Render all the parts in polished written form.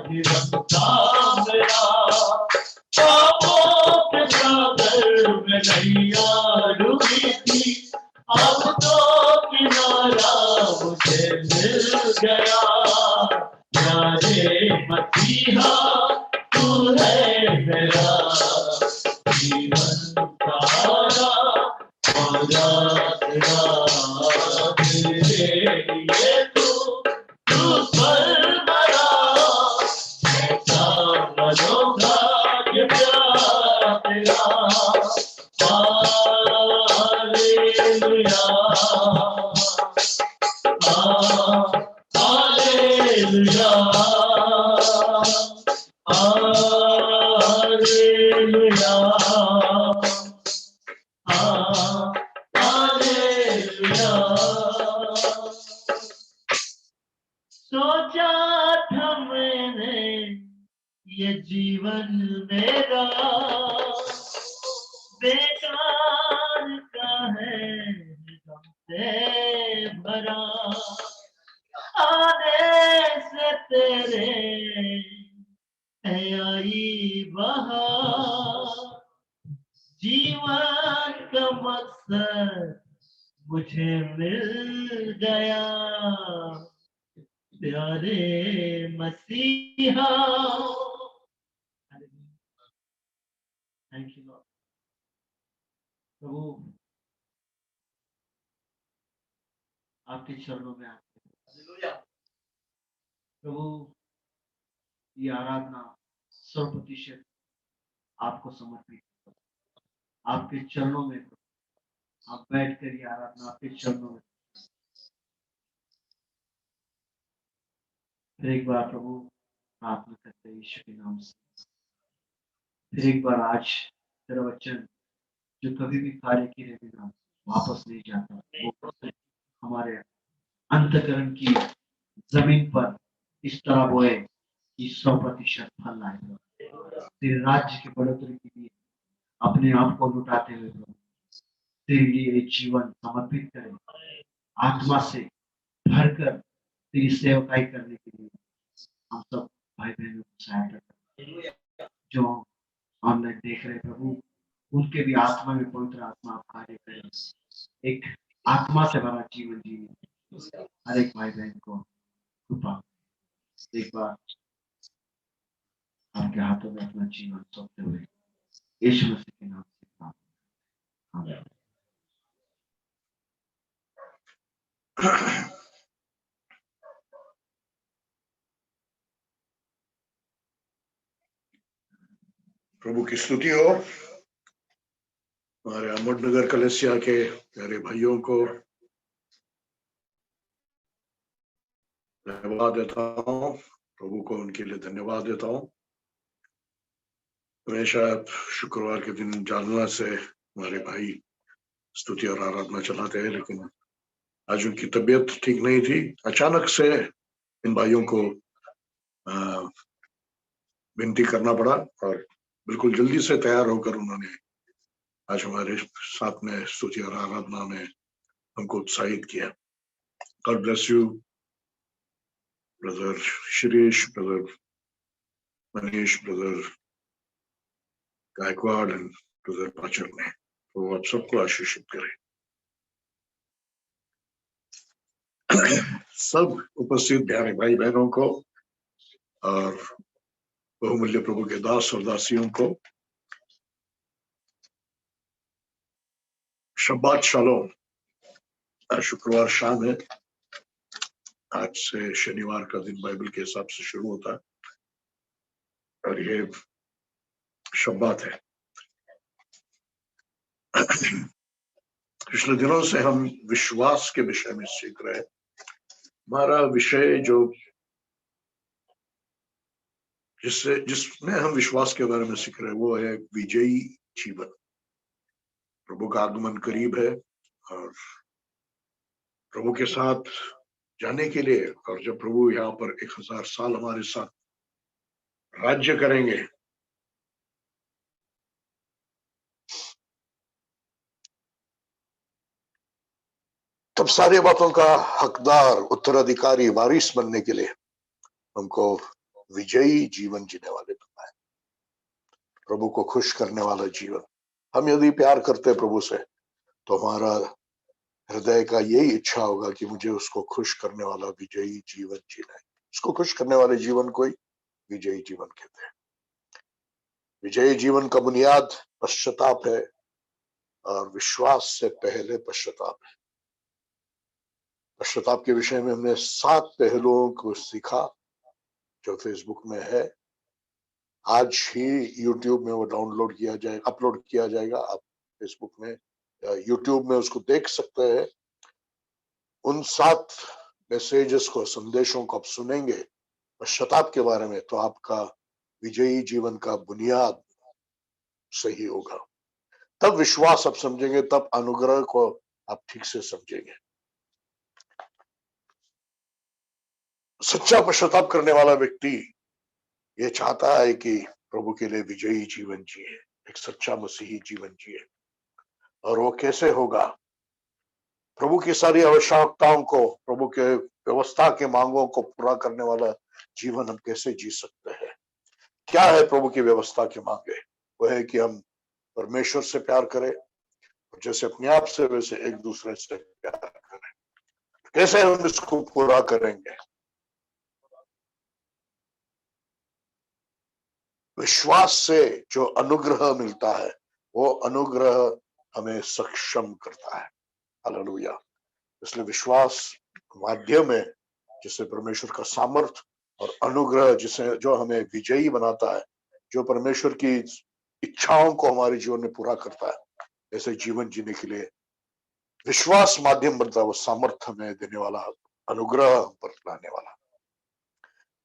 अधिवक्ता मेरा, पापों के सागर में नैया डूबी थी, अब तो किनारा मुझे मिल गया। प्यारे मसीहा तू है मेरा जीवन सहारा, मौला तेरा तेरे लिए तू पर मरा, ऐसा मनोभाग्य प्यारा तेरा। Hallelujah, hallelujah, hallelujah, hallelujah. सोचा था मैंने ये जीवन मेरा बेकार का है, गम से भरा, आने से तेरे है आई बहार, जीवन का मकसद मुझे मिल गया। प्यारे मसीहा, थैंक यू लॉर्ड। प्रभु आपके चरणों में आते हैं। प्रभु ये आराधना 100% आपको समर्पित, आपके चरणों में आप बैठ कर ये आराधना आपके चरणों में। फिर एक बार प्रभु प्रार्थना करते हैं यीशु के नाम से। फिर एक बार आज तेरा वचन जो कभी भी कार्य किए बिना वापस नहीं जाता, वो हमारे अंतःकरण की जमीन पर इस तरह बोए कि 100% फल लाएगा। तेरे राज्य की बढ़ोतरी के लिए अपने आप को लुटाते हुए तेरे लिए जीवन समर्पित करें, आत्मा से भरकर तेरी सेवकाई करने के लिए हम सब भाई बहनों को सहायता करें। जो ऑनलाइन देख रहे प्रभु, उनके भी आत्मा में पवित्र आत्मा आप कार्य करें, एक आत्मा से भरा जीवन जीने हर एक भाई बहन को कृपा। एक बार आपके हाथों में अपना जीवन सौंपते हुए यीशु मसीह के नाम से आमीन। प्रभु की स्तुति हो। हमारे अहमदनगर कलेसिया के प्यारे भाइयों को धन्यवाद देता हूँ, प्रभु को उनके लिए धन्यवाद देता हूँ। हमेशा शुक्रवार के दिन जालना से हमारे भाई स्तुति और आराधना चलाते हैं, लेकिन आज उनकी तबीयत ठीक नहीं थी। अचानक से इन भाइयों को विनती करना पड़ा और बिल्कुल जल्दी से तैयार होकर उन्होंने आज हमारे साथ में स्तुति और आराधना में हमको उत्साहित किया। God bless you brother Shirish, brother Manish, brother Gaikwad and brother Pachak ने, तो आप सबको आशीषित करें। सब उपस्थित प्यारे भाई बहनों को और बहुमूल्य प्रभु के दास और दासियों को शब्बात शालोम। आज शुक्रवार शाम है, आज से शनिवार का दिन बाइबल के हिसाब से शुरू होता है और ये शब्बात है। पिछले दिनों से हम विश्वास के विषय में सीख रहे हैं। हमारा विषय जो जिसमें हम विश्वास के बारे में सीख रहे हैं वो है विजयी जीवन। प्रभु का आगमन करीब है और प्रभु के साथ जाने के लिए, और जब प्रभु यहाँ पर 1000 साल हमारे साथ राज्य करेंगे, तब सारी बातों का हकदार, उत्तराधिकारी, वारिस बनने के लिए हमको विजयी जीवन जीने वाले बनाए, प्रभु को खुश करने वाला जीवन। हम यदि प्यार करते हैं प्रभु से तो हमारा हृदय का यही इच्छा होगा कि मुझे उसको खुश करने वाला विजयी जीवन जीना है। उसको खुश करने वाले जीवन को ही विजयी जीवन कहते हैं। विजयी जीवन का बुनियाद पश्चाताप है और विश्वास से पहले पश्चाताप है। पश्चाताप के विषय में हमने 7 पहलुओं को सीखा जो फेसबुक में है। आज ही यूट्यूब में वो डाउनलोड किया जाएगा, अपलोड किया जाएगा। आप फेसबुक में या यूट्यूब में उसको देख सकते हैं। उन 7 मैसेजेस को, संदेशों को आप सुनेंगे पश्चाताप के बारे में, तो आपका विजयी जीवन का बुनियाद सही होगा। तब विश्वास आप समझेंगे, तब अनुग्रह को आप ठीक से समझेंगे। सच्चा पश्चाताप करने वाला व्यक्ति ये चाहता है कि प्रभु के लिए विजयी जीवन जिए, एक सच्चा मसीही जीवन जिए। और वो कैसे होगा? प्रभु की सारी आवश्यकताओं को, प्रभु के व्यवस्था के मांगों को पूरा करने वाला जीवन हम कैसे जी सकते हैं? क्या है प्रभु की व्यवस्था की मांगे? वो है कि हम परमेश्वर से प्यार करें, जैसे अपने आप से वैसे एक दूसरे से प्यार करें। कैसे हम इसको पूरा करेंगे? विश्वास से जो अनुग्रह मिलता है, वो अनुग्रह हमें सक्षम करता है। हालेलुया। इसलिए विश्वास माध्यम है जिससे परमेश्वर का सामर्थ और अनुग्रह, जिसे जो हमें विजयी बनाता है, जो परमेश्वर की इच्छाओं को हमारे जीवन में पूरा करता है, ऐसे जीवन जीने के लिए विश्वास माध्यम बनता है। वो सामर्थ हमें देने वाला, अनुग्रह हम पर लाने वाला।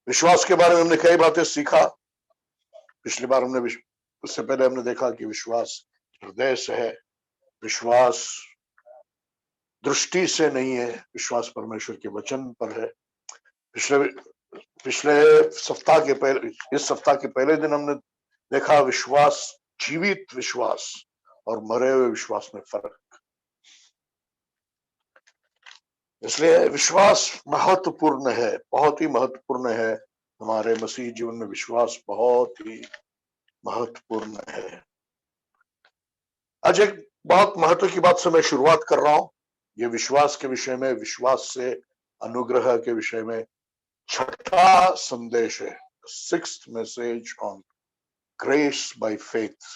विश्वास के बारे में हमने कई बातें सीखा। पिछली बार हमने उससे पहले हमने देखा कि विश्वास हृदय से है, विश्वास दृष्टि से नहीं है, विश्वास परमेश्वर के वचन पर है। पिछले सप्ताह के पहले, इस सप्ताह के पहले दिन हमने देखा विश्वास, जीवित विश्वास और मरे हुए विश्वास में फर्क। इसलिए विश्वास महत्वपूर्ण है, बहुत ही महत्वपूर्ण है। हमारे मसीह जीवन में विश्वास बहुत ही महत्वपूर्ण है। आज एक बहुत महत्व की बात से मैं शुरुआत कर रहा हूं। ये विश्वास के विषय में, विश्वास से अनुग्रह के विषय में 6ठा संदेश है, 6th message on grace by faith.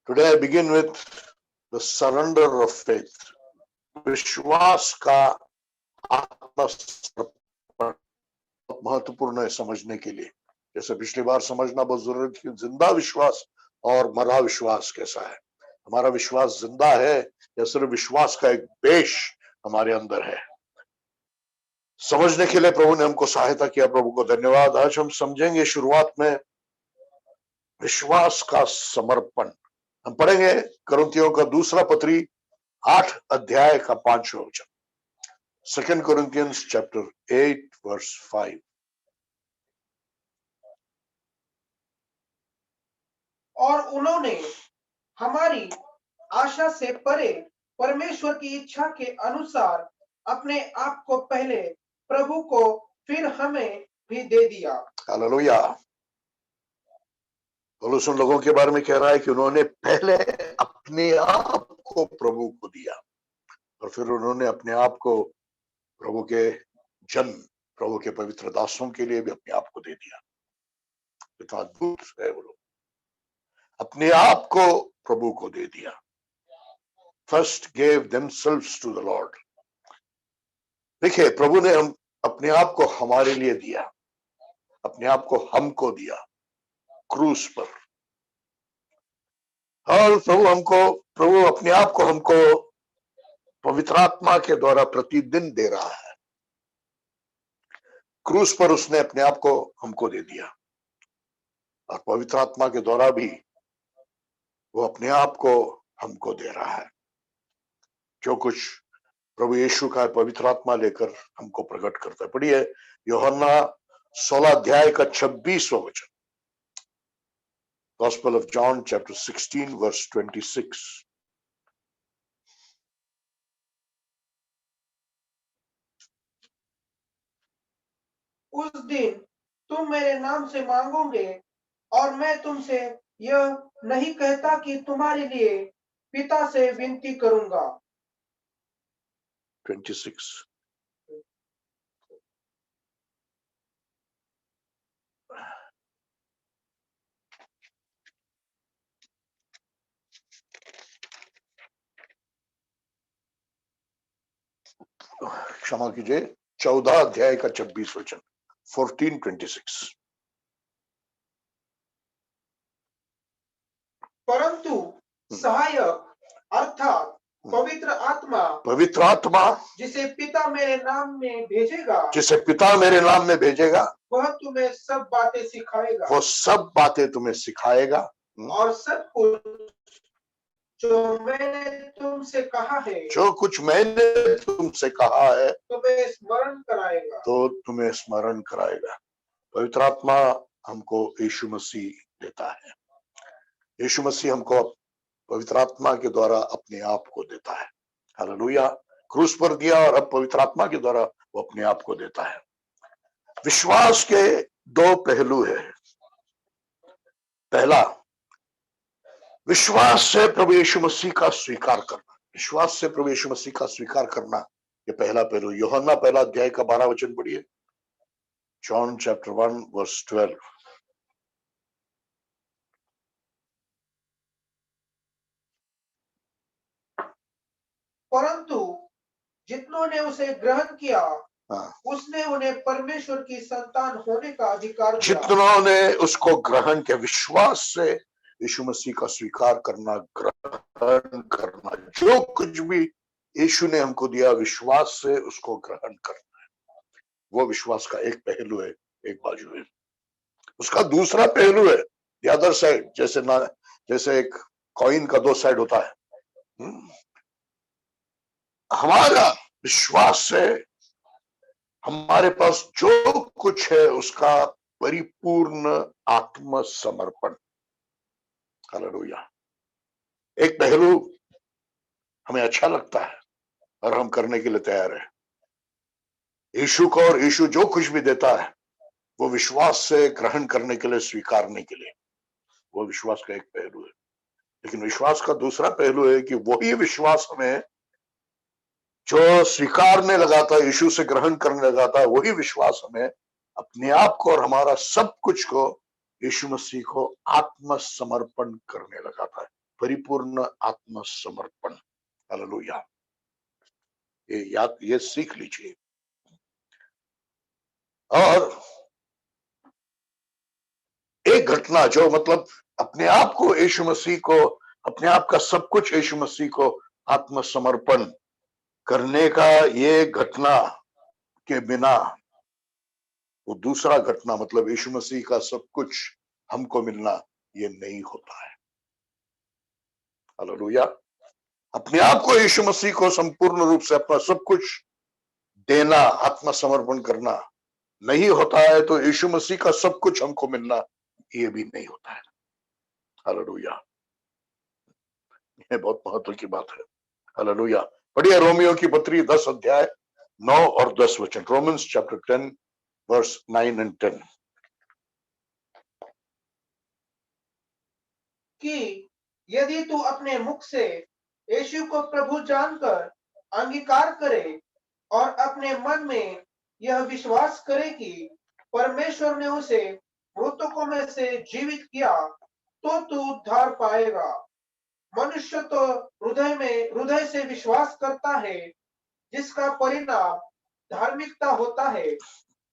Today I begin with the surrender of faith. विश्वास का आत्मसमर्पण बहुत महत्वपूर्ण है समझने के लिए। जैसे पिछली बार समझना बहुत जरूरी थी, जिंदा विश्वास और मरा विश्वास कैसा है। हमारा विश्वास जिंदा है या सिर्फ विश्वास का एक बेश हमारे अंदर है? समझने के लिए प्रभु ने हमको सहायता किया, प्रभु को धन्यवाद। आज हम समझेंगे शुरुआत में विश्वास का समर्पण। हम पढ़ेंगे कुरिन्थियों का दूसरा पत्री 8 अध्याय का 5वां वचन। 2 Corinthians chapter 8 verse 5। और उन्होंने हमारी आशा से परे परमेश्वर की इच्छा के अनुसार अपने आप को पहले प्रभु को, फिर हमें भी दे दिया। हालेलुया। पौलुस उन लोगों के बारे में कह रहा है कि उन्होंने पहले अपने आप को प्रभु को दिया और फिर उन्होंने अपने आप को प्रभु के जन, प्रभु के पवित्र दासों के लिए भी अपने आप को दे दिया। कितना अद्भुत है! वो लोग अपने आप को प्रभु को दे दिया। First gave themselves to the Lord. देखिए, प्रभु ने हम अपने आप को हमारे लिए दिया, अपने आप को हमको दिया क्रूस पर। और प्रभु अपने आप को हमको पवित्र आत्मा के द्वारा प्रतिदिन दे रहा है। क्रूस पर उसने अपने आप को हमको दे दिया और पवित्र आत्मा के द्वारा भी वो अपने आप को हमको दे रहा है। जो कुछ प्रभु यीशु का पवित्र आत्मा लेकर हमको प्रकट करता है। पढ़िए यूहन्ना 16 अध्याय का 26वां वचन। Gospel of John chapter 16 verse 26। उस दिन तुम मेरे नाम से मांगोगे और मैं तुमसे यह नहीं कहता कि तुम्हारे लिए पिता से विनती करूंगा। 26 क्षमा कीजिए, 14 अध्याय का 26 वचन, 14:26। परंतु सहायक अर्थात पवित्र आत्मा जिसे पिता मेरे नाम में भेजेगा, जिसे पिता मेरे नाम में भेजेगा, वह तुम्हें सब बातें सिखाएगा, वो सब बातें तुम्हें सिखाएगा और सब कुछ जो मैंने तुमसे कहा है, जो कुछ मैंने तुमसे कहा है तुम्हें स्मरण कराएगा। तो तुम्हें स्मरण कराएगा। पवित्र आत्मा हमको यीशु मसीह देता है। यीशु मसीह हमको पवित्र आत्मा के द्वारा अपने आप को देता है। हालेलुया। क्रूस पर दिया और अब पवित्र आत्मा के द्वारा वो अपने आप को देता है। विश्वास के दो पहलू है। पहला, विश्वास से प्रभु यीशु मसीह का स्वीकार करना। विश्वास से प्रभु यीशु मसीह का स्वीकार करना, ये पहला पहलू। यूहन्ना पहला अध्याय का 12 वचन पढ़िए। John chapter 1 verse 12। परंतु जितनों ने उसे ग्रहण किया, हाँ, उसने उन्हें परमेश्वर की संतान होने का अधिकार दिया। जितनों ने उसको ग्रहण किया, विश्वास से यीशु मसीह का स्वीकार करना, ग्रहण करना, जो कुछ भी यीशु ने हमको दिया, विश्वास से उसको ग्रहण करना है। वो विश्वास का एक पहलू है, एक बाजू है। उसका दूसरा पहलू है द अदर साइड। जैसे एक कॉइन का दो साइड होता है। हमारा विश्वास से हमारे पास जो कुछ है उसका परिपूर्ण आत्मसमर्पण। हालेलुया। एक पहलू हमें अच्छा लगता है और हम करने के लिए तैयार है यीशु को, और यीशु जो कुछ भी देता है वो विश्वास से ग्रहण करने के लिए, स्वीकारने के लिए। वो विश्वास का एक पहलू है। लेकिन विश्वास का दूसरा पहलू है कि वही विश्वास हमें जो स्वीकारने लगाता है, यीशु से ग्रहण करने लगाता है, वही विश्वास हमें अपने आप को और हमारा सब कुछ को यीशु मसीह को आत्मसमर्पण करने लगाता है। परिपूर्ण आत्मसमर्पण। हालेलुया। ये सीख लीजिए। और एक घटना जो मतलब अपने आप को यीशु मसीह को, अपने आप का सब कुछ यीशु मसीह को आत्मसमर्पण करने का, ये घटना के बिना वो दूसरा घटना, मतलब यीशु मसीह का सब कुछ हमको मिलना, ये नहीं होता है। हालेलुया। अपने आप को यीशु मसीह को संपूर्ण रूप से अपना सब कुछ देना, आत्मसमर्पण करना नहीं होता है, तो यीशु मसीह का सब कुछ हमको मिलना, ये भी नहीं होता है। हालेलुया। ये बहुत महत्व की बात है। हालेलुया। पढ़िए रोमियो की पत्री 10 अध्याय 9 और 10 वचन। Romans chapter 10 verse 9 and 10। कि यदि तू अपने मुख से यीशु को प्रभु जानकर अंगीकार करे और अपने मन में यह विश्वास करे कि परमेश्वर ने उसे मृतकों में से जीवित किया, तो तू उद्धार पाएगा। मनुष्य तो हृदय से विश्वास करता है, जिसका परिणाम धार्मिकता होता है,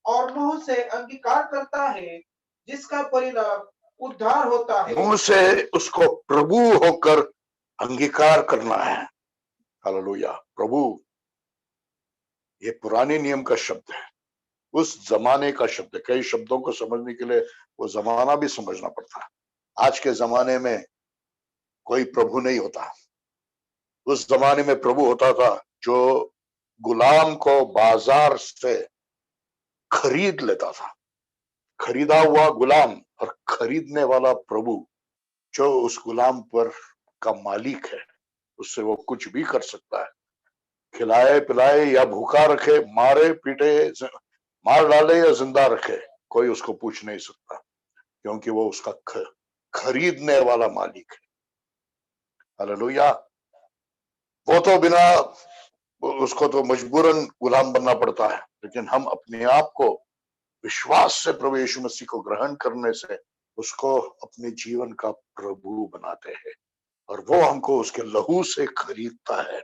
और मुंह से अंगीकार करता है, जिसका परिणाम उद्धार होता है। मुंह से उसको प्रभु होकर अंगीकार करना है। हालेलुया। प्रभु, ये पुराने नियम का शब्द है, उस जमाने का शब्द है। कई शब्दों को समझने के लिए वो जमाना भी समझना पड़ता है। आज के जमाने में कोई प्रभु नहीं होता। उस जमाने में प्रभु होता था जो गुलाम को बाजार से खरीद लेता था। खरीदा हुआ गुलाम और खरीदने वाला प्रभु, जो उस गुलाम पर का मालिक है, उससे वो कुछ भी कर सकता है। खिलाए पिलाए या भूखा रखे, मारे पीटे, मार डाले या जिंदा रखे, कोई उसको पूछ नहीं सकता, क्योंकि वो उसका खरीदने वाला मालिक है। हालेलुया। वो तो बिना, उसको तो मजबूरन गुलाम बनना पड़ता है, लेकिन हम अपने आप को विश्वास से प्रभु यीशु मसीह को ग्रहण करने से उसको अपने जीवन का प्रभु बनाते हैं, और वो हमको उसके लहू से खरीदता है।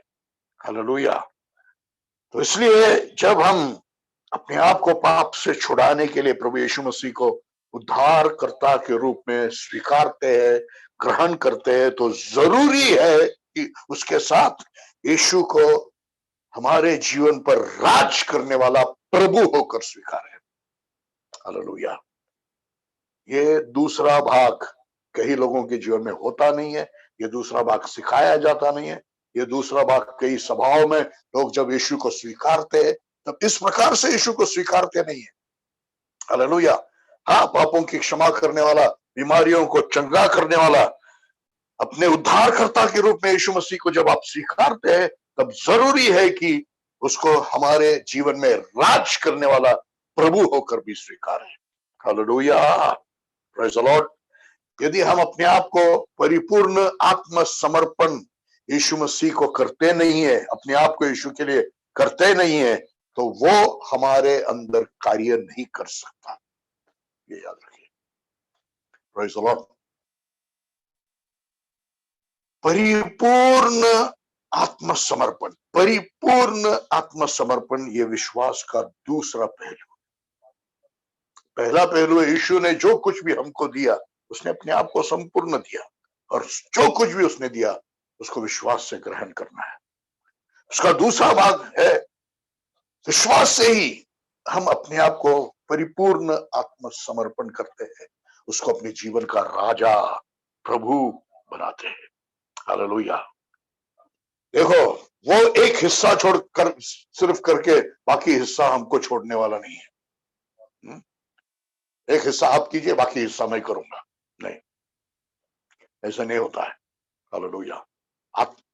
हालेलुया। तो इसलिए जब हम अपने आप को पाप से छुड़ाने के लिए प्रभु यीशु मसीह को उद्धारकर्ता के रूप में स्वीकारते हैं, ग्रहण करते हैं, तो जरूरी है कि उसके साथ यीशु को हमारे जीवन पर राज करने वाला प्रभु होकर स्वीकारें। हालेलुया। ये दूसरा भाग कई लोगों के जीवन में होता नहीं है, ये दूसरा भाग सिखाया जाता नहीं है, ये दूसरा भाग कई सभाओं में लोग जब यीशु को स्वीकारते हैं तब इस प्रकार से यीशु को स्वीकारते नहीं है। हालेलुया। हाँ, पापों की क्षमा करने वाला, बीमारियों को चंगा करने वाला, अपने उद्धारकर्ता के रूप में यीशु मसीह को जब आप स्वीकारते हैं तब जरूरी है कि उसको हमारे जीवन में राज करने वाला प्रभु होकर भी स्वीकारें। हालेलुया। Praise the Lord. यदि हम अपने आप को परिपूर्ण आत्मसमर्पण यीशु मसीह को करते नहीं है, अपने आप को यीशु के लिए करते नहीं है, तो वो हमारे अंदर कार्य नहीं कर सकता। ये याद रखिए। Praise the Lord. परिपूर्ण आत्मसमर्पण, परिपूर्ण आत्मसमर्पण, ये विश्वास का दूसरा पहलू। पहला पहलू है यीशु ने जो कुछ भी हमको दिया उसने अपने आप को संपूर्ण दिया, और जो कुछ भी उसने दिया उसको विश्वास से ग्रहण करना है। उसका दूसरा भाग है विश्वास से ही हम अपने आप को परिपूर्ण आत्मसमर्पण करते हैं, उसको अपने जीवन का राजा प्रभु बनाते हैं। हालेलुया। देखो, वो एक हिस्सा छोड़कर सिर्फ करके बाकी हिस्सा हमको छोड़ने वाला नहीं है। एक हिस्सा आप कीजिए, बाकी हिस्सा मैं करूंगा, नहीं, ऐसा नहीं होता है। हालेलुया।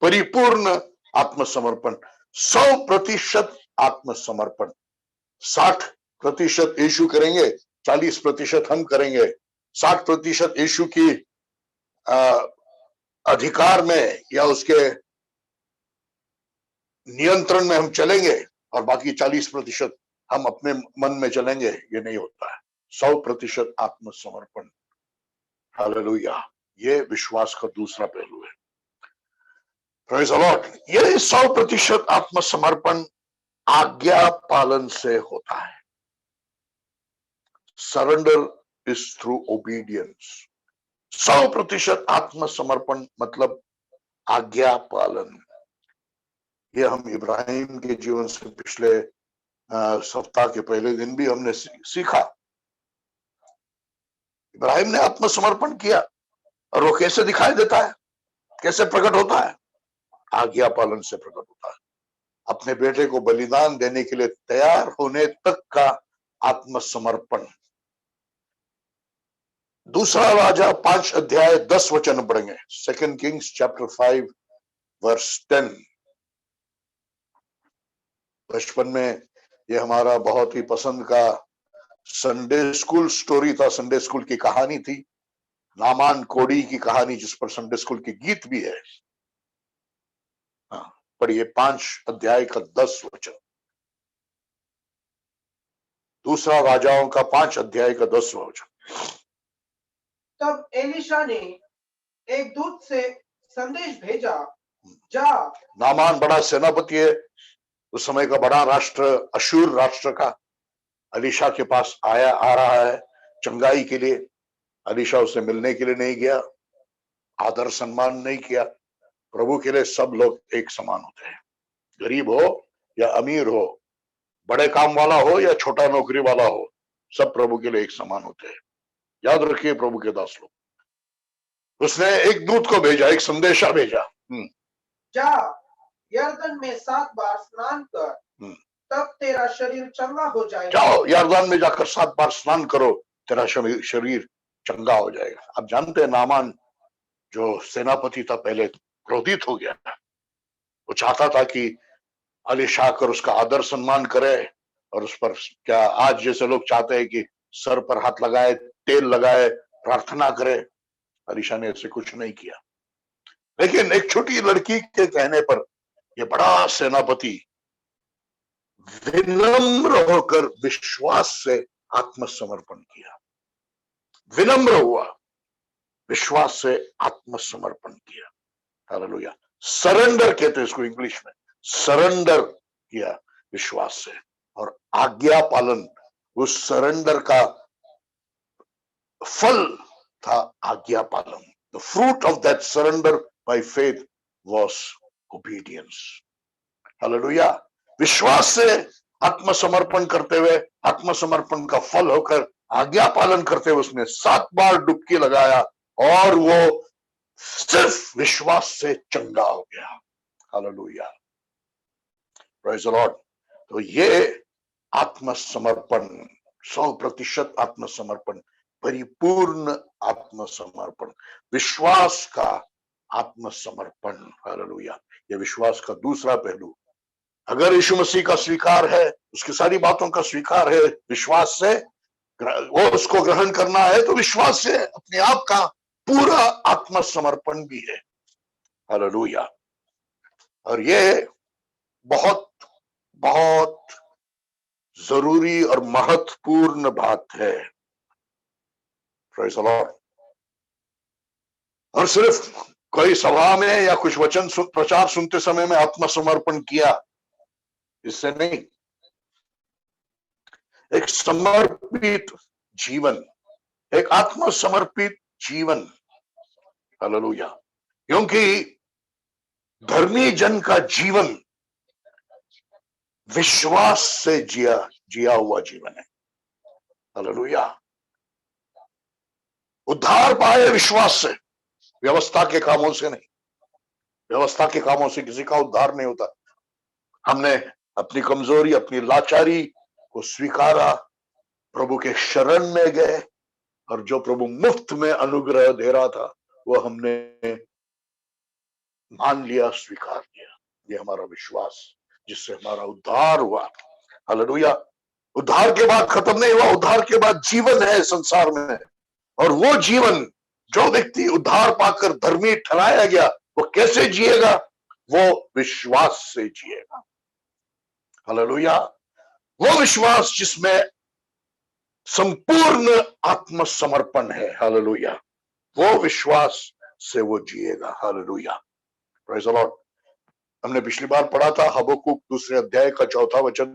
परिपूर्ण आत्मसमर्पण, 100% आत्मसमर्पण। 60% यीशु करेंगे, 40% हम करेंगे। 60% यीशु की अधिकार में या उसके नियंत्रण में हम चलेंगे, और बाकी 40% हम अपने मन में चलेंगे। ये नहीं होता है। 100% आत्मसमर्पण। हालेलुया। ये विश्वास का दूसरा पहलू है। Praise the Lord. ये 100% आत्मसमर्पण आज्ञा पालन से होता है। Surrender is through obedience. 100% आत्मसमर्पण मतलब आज्ञा पालन। ये हम इब्राहिम के जीवन से पिछले सप्ताह के पहले दिन भी हमने सीखा। इब्राहिम ने आत्मसमर्पण किया, और वो कैसे दिखाई देता है, कैसे प्रकट होता है? आज्ञा पालन से प्रकट होता है। अपने बेटे को बलिदान देने के लिए तैयार होने तक का आत्मसमर्पण। दूसरा राजा 5:10 पढ़ेंगे। 2 Kings chapter 5 verse 10। बचपन में ये हमारा बहुत ही पसंद का संडे स्कूल स्टोरी था, संडे स्कूल की कहानी थी, नामान कोड़ी की कहानी, जिस पर संडे स्कूल की गीत भी है। पढ़िए 5:10। दूसरा राजाओं का 5:10। तब एलिशा ने एक दूत से संदेश भेजा, जा। नामान बड़ा सेनापति है, उस समय का बड़ा राष्ट्र अशूर राष्ट्र का एलिशा के पास आ रहा है चंगाई के लिए। एलिशा उसे मिलने के लिए नहीं गया, आदर सम्मान नहीं किया। प्रभु के लिए सब लोग एक समान होते हैं, गरीब हो या अमीर हो, बड़े काम वाला हो या छोटा नौकरी वाला हो, सब प्रभु के लिए एक समान होते हैं। याद रखिए प्रभु के दास लोग। उसने एक दूत को भेजा, एक संदेशा भेजा, जा यरदन में 7 बार स्नान कर, तब तेरा शरीर चंगा हो जाएगा। जाओ यरदन में जाकर 7 बार स्नान करो, तेरा शरीर चंगा हो जाएगा। आप जानते हैं नामान जो सेनापति था पहले क्रोधित हो गया था। वो चाहता था कि एलिशा आकर उसका आदर सम्मान करे, और उस पर क्या आज जैसे लोग चाहते हैं कि सर पर हाथ लगाए, तेल लगाए, प्रार्थना करे। अलीशा ने ऐसे कुछ नहीं किया, लेकिन एक छोटी लड़की के कहने पर यह बड़ा सेनापति विनम्र होकर विश्वास से आत्मसमर्पण किया। विनम्र हुआ, विश्वास से आत्मसमर्पण किया। हालेलुया। सरेंडर कहते हैं इसको इंग्लिश में, सरेंडर किया विश्वास से। और आज्ञा पालन, उस सरेंडर का फल था आज्ञा पालन। The fruit of that surrender by faith was obedience. Hallelujah. विश्वास से आत्मसमर्पण करते हुए, आत्मसमर्पण का फल होकर आज्ञा पालन करते हुए उसने 7 बार डुबकी लगाया और वो सिर्फ विश्वास से चंगा हो गया। Hallelujah, praise the Lord. तो ये आत्मसमर्पण, 100% आत्मसमर्पण, परिपूर्ण आत्मसमर्पण, विश्वास का आत्मसमर्पण। हालेलुया। ये विश्वास का दूसरा पहलू। अगर यीशु मसीह का स्वीकार है, उसकी सारी बातों का स्वीकार है, विश्वास से वो उसको ग्रहण करना है, तो विश्वास से अपने आप का पूरा आत्मसमर्पण भी है। हालेलुया। और ये बहुत बहुत जरूरी और महत्वपूर्ण बात है। Praise the Lord. और सिर्फ कोई सभा में या कुछ वचन प्रचार सुनते समय में आत्मसमर्पण किया, इससे नहीं। एक समर्पित जीवन, एक आत्मसमर्पित जीवन। हालेलुया। क्योंकि धर्मी जन का जीवन विश्वास से जिया हुआ जीवन है। हालेलुया। उद्धार पाए विश्वास से, व्यवस्था के कामों से नहीं। व्यवस्था के कामों से किसी का उद्धार नहीं होता। हमने अपनी कमजोरी, अपनी लाचारी को स्वीकारा, प्रभु के शरण में गए, और जो प्रभु मुफ्त में अनुग्रह दे रहा था वो हमने मान लिया, स्वीकार किया। ये हमारा विश्वास, जिससे हमारा उद्धार हुआ। हालेलुया। उद्धार के बाद खत्म नहीं हुआ, उद्धार के बाद जीवन है संसार में। और वो जीवन, जो व्यक्ति उद्धार पाकर धर्मी ठहराया गया, वो कैसे जिएगा? वो विश्वास से जिएगा। हालेलुया। वो विश्वास जिसमें संपूर्ण आत्मसमर्पण है। हालेलुया। वो विश्वास से वो जिएगा। Hallelujah, praise the lord. हमने पिछली बार पढ़ा था हबक्कुक 2 अध्याय का 4था वचन।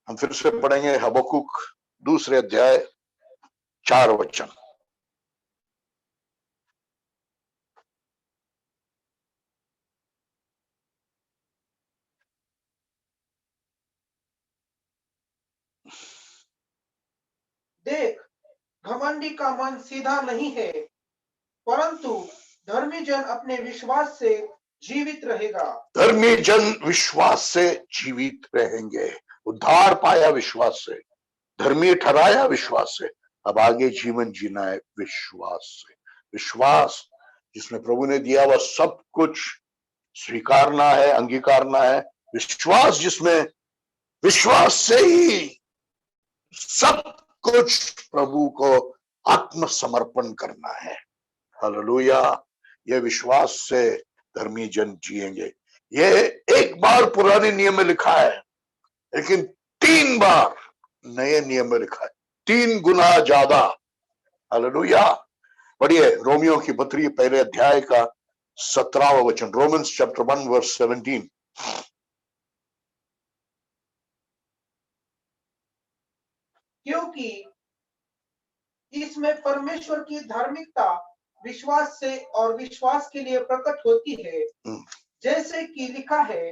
हम फिर से पढ़ेंगे हबक्कुक 2 अध्याय 4 वचन। देख, घमंडी का मन सीधा नहीं है, परंतु धर्मी जन अपने विश्वास से जीवित रहेगा। धर्मी जन विश्वास से जीवित रहेंगे। उद्धार पाया विश्वास से, धर्मी ठहराया विश्वास से, अब आगे जीवन जीना है विश्वास से। विश्वास जिसमें प्रभु ने दिया वह सब कुछ स्वीकारना है, अंगीकारना है। विश्वास जिसमें विश्वास से ही सब कुछ प्रभु को आत्मसमर्पण करना है। हालेलुया। यह विश्वास से धर्मी जन जिएंगे। ये एक बार पुराने नियम में लिखा है, लेकिन 3 बार नए नियम में लिखा है, 3 गुना ज्यादा। हालेलुया। पढ़िए रोमियो की पत्री 1 अध्याय का 17वां वचन। Romans chapter 1 verse 17। क्योंकि इसमें परमेश्वर की धार्मिकता विश्वास से और विश्वास के लिए प्रकट होती है, जैसे कि लिखा है,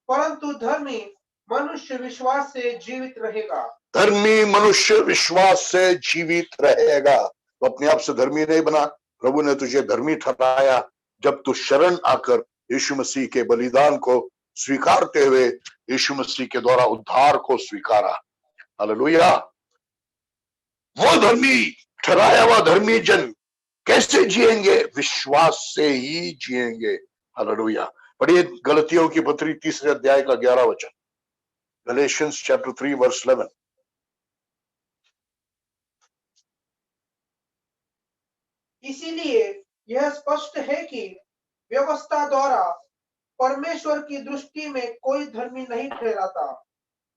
परंतु धर्मी मनुष्य विश्वास से जीवित रहेगा। धर्मी मनुष्य विश्वास से जीवित रहेगा। तो अपने आप से धर्मी नहीं बना, प्रभु ने तुझे धर्मी ठहराया जब तू शरण आकर यीशु मसीह के बलिदान को स्वीकारते हुए यीशु मसीह के द्वारा उद्धार को स्वीकारा। हालेलुया। वो धर्मी ठहराया हुआ धर्मी जन कैसे जिएंगे? विश्वास से ही जिएंगे। हालेलुया। पढ़िए गलतियों की पत्री 3 अध्याय का 11 वचन। Galatians chapter 3 verse 11। इसीलिए यह स्पष्ट है कि व्यवस्था द्वारा परमेश्वर की दृष्टि में कोई धर्मी नहीं ठहराता,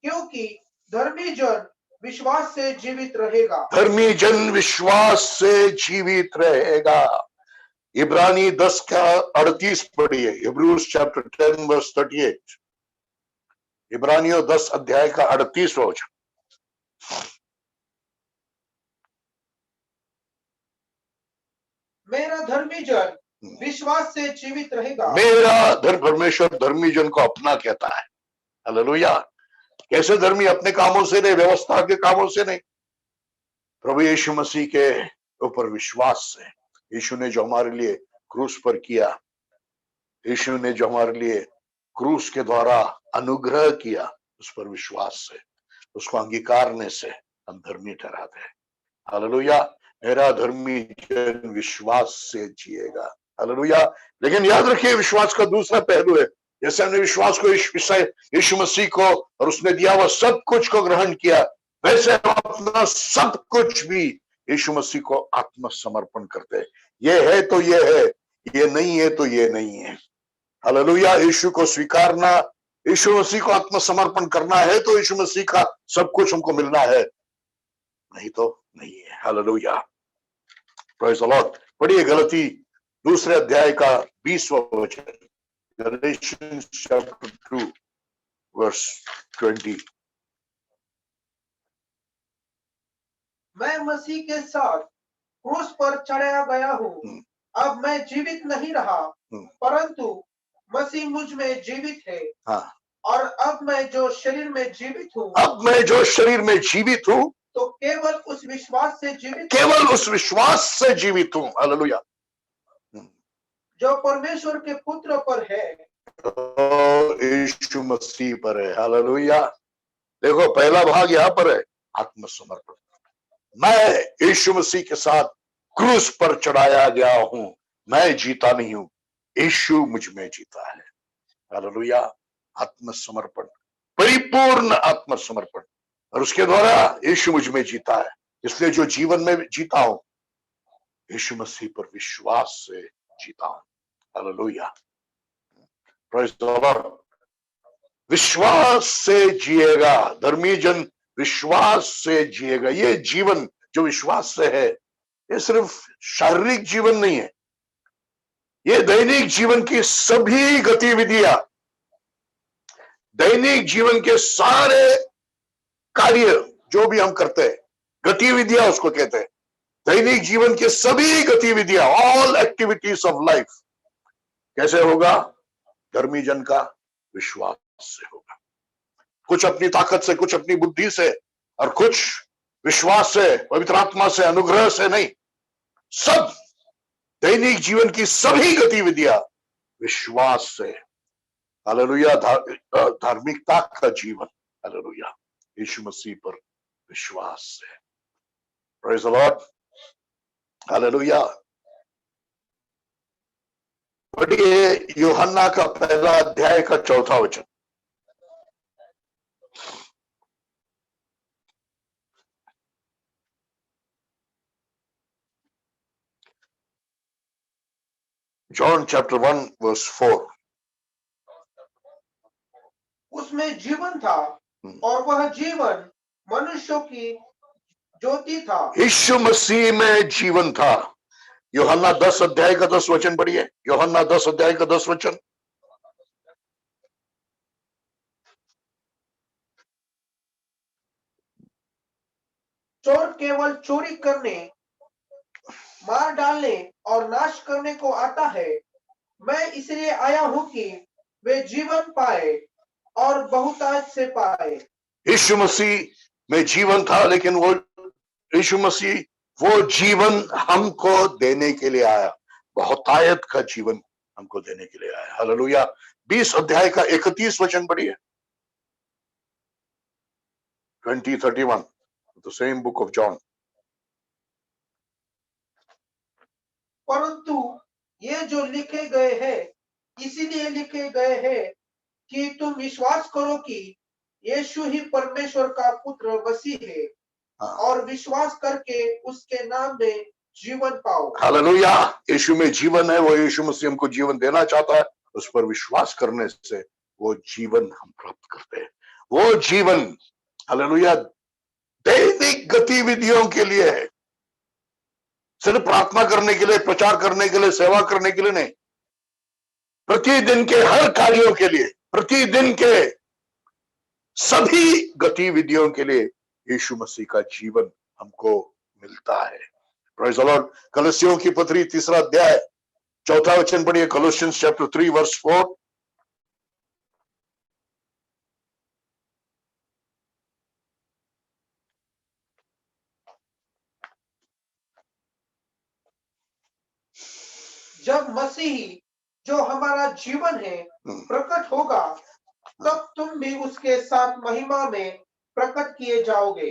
क्योंकि धर्मी जन विश्वास से जीवित रहेगा। धर्मी जन विश्वास से जीवित रहेगा। इब्रानी 10 का 38 पढ़िए। Hebrews chapter 10 verse 38। इब्रानियों 10 अध्याय का 38 वचन। मेरा धर्मी जन विश्वास से जीवित रहेगा। मेरा परमेश्वर धर्मी जन को अपना कहता है। हालेलुया। कैसे धर्मी? अपने कामों से नहीं, व्यवस्था के कामों से नहीं, प्रभु यीशु मसीह के ऊपर विश्वास से। यीशु ने जो हमारे लिए क्रूस पर किया, यीशु ने जो हमारे लिए क्रूस के द्वारा अनुग्रह किया, उस पर विश्वास से, उसको अंगीकारने से हम धर्मी ठहराते हैं। हालेलुया। मेरा धर्मी जन विश्वास से जिएगा। हालेलुया। लेकिन याद रखिए, विश्वास का दूसरा पहलू है। जैसे हमने विश्वास को यीशु मसीह को और उसने दिया हुआ सब कुछ को ग्रहण किया, वैसे हम अपना सब कुछ भी यीशु मसीह को आत्मसमर्पण करते हैं। ये है तो ये है, ये नहीं है तो ये नहीं है। हालेलुया। यीशु को स्वीकारना, यीशु मसीह को आत्मसमर्पण करना है तो यीशु मसीह का सब कुछ हमको मिलना है, नहीं तो नहीं है। हालेलुया। Praise the Lord. पढ़िए गलती दूसरे अध्याय का 20वां वचन। Galatians chapter 2 verse 20। मैं मसीह के साथ क्रूस पर चढ़ाया गया हूँ। अब मैं जीवित नहीं रहा, परंतु मसीह मुझ में जीवित है। हाँ। और अब मैं जो शरीर में जीवित हूँ, अब मैं जो शरीर में जीवित हूँ, तो केवल उस विश्वास से जीवित, केवल उस विश्वास से जीवित हूँ। हालेलुया। जो परमेश्वर के पुत्र पर है, यीशु मसीह पर है। हालेलुया। देखो, पहला भाग यहाँ पर है, आत्मसमर्पण। मैं यीशु मसीह के साथ क्रूस पर चढ़ाया गया हूं। मैं जीता नहीं हूं, यीशु मुझ में जीता है। हालेलुया। आत्मसमर्पण, परिपूर्ण आत्मसमर्पण, और उसके द्वारा यीशु मुझ में जीता है। इसलिए जो जीवन में जीता हूं, यीशु मसीह पर विश्वास से जीता हूं। हालेलुया। Praise the Lord. विश्वास से जिएगा धर्मी जन, विश्वास से जिएगा। ये जीवन जो विश्वास से है, ये सिर्फ शारीरिक जीवन नहीं है, ये दैनिक जीवन की सभी गतिविधियां, दैनिक जीवन के सारे कार्य जो भी हम करते हैं, गतिविधियां उसको कहते हैं। दैनिक जीवन के सभी गतिविधियां, ऑल एक्टिविटीज ऑफ लाइफ, कैसे होगा? धर्मी जन का विश्वास से होगा। कुछ अपनी ताकत से, कुछ अपनी बुद्धि से, और कुछ विश्वास से, पवित्र आत्मा से, अनुग्रह से नहीं। सब दैनिक जीवन की सभी गतिविधियां विश्वास से। हालेलुया। धार्मिकता का जीवन, हालेलुया, यीशु मसीह पर विश्वास से। Praise the Lord. हालेलुया। पढ़िए यूहन्ना का पहला अध्याय का 4वां वचन। John chapter 1 verse 4। उसमें जीवन था और वह जीवन मनुष्यों की ज्योति था। यीशु मसीह में जीवन था। यूहन्ना 10 अध्याय का 10 वचन पढ़िए। यूहन्ना 10 अध्याय का 10 वचन। चोर केवल चोरी करने, मार डालने और नाश करने को आता है। मैं इसलिए आया हूं कि वे जीवन पाए और बहुतायत से पाए। यीशु मसीह में जीवन था, लेकिन वो यीशु मसीह वो जीवन हमको देने के लिए आया, बहुतायत का जीवन हमको देने के लिए आया। हालेलुया। 20 अध्याय का 31 वचन पढ़िए। 20:31, the same book of John. परंतु ये जो लिखे गए हैं, इसीलिए लिखे गए हैं कि तुम विश्वास करो कि यीशु ही परमेश्वर का पुत्र मसीह है, और विश्वास करके उसके नाम में जीवन पाओ। हालेलुया। यीशु में जीवन है, वो यीशु मसीह हमको जीवन देना चाहता है। उस पर विश्वास करने से वो जीवन हम प्राप्त करते हैं। वो जीवन हालेलुया दैनिक गतिविधियों के लिए है, सिर्फ प्रार्थना करने के लिए, प्रचार करने के लिए, सेवा करने के लिए नहीं, प्रतिदिन के हर कार्यों के लिए, प्रतिदिन के सभी गतिविधियों के लिए यीशु मसीह का जीवन हमको मिलता है। Praise the Lord. कलोसियों की पत्री 3 अध्याय 4 वचन पढ़िए। कोलोसियंस चैप्टर 3 वर्स 4। जब मसीही जो हमारा जीवन है प्रकट होगा, तब तुम भी उसके साथ महिमा में प्रकट किए जाओगे।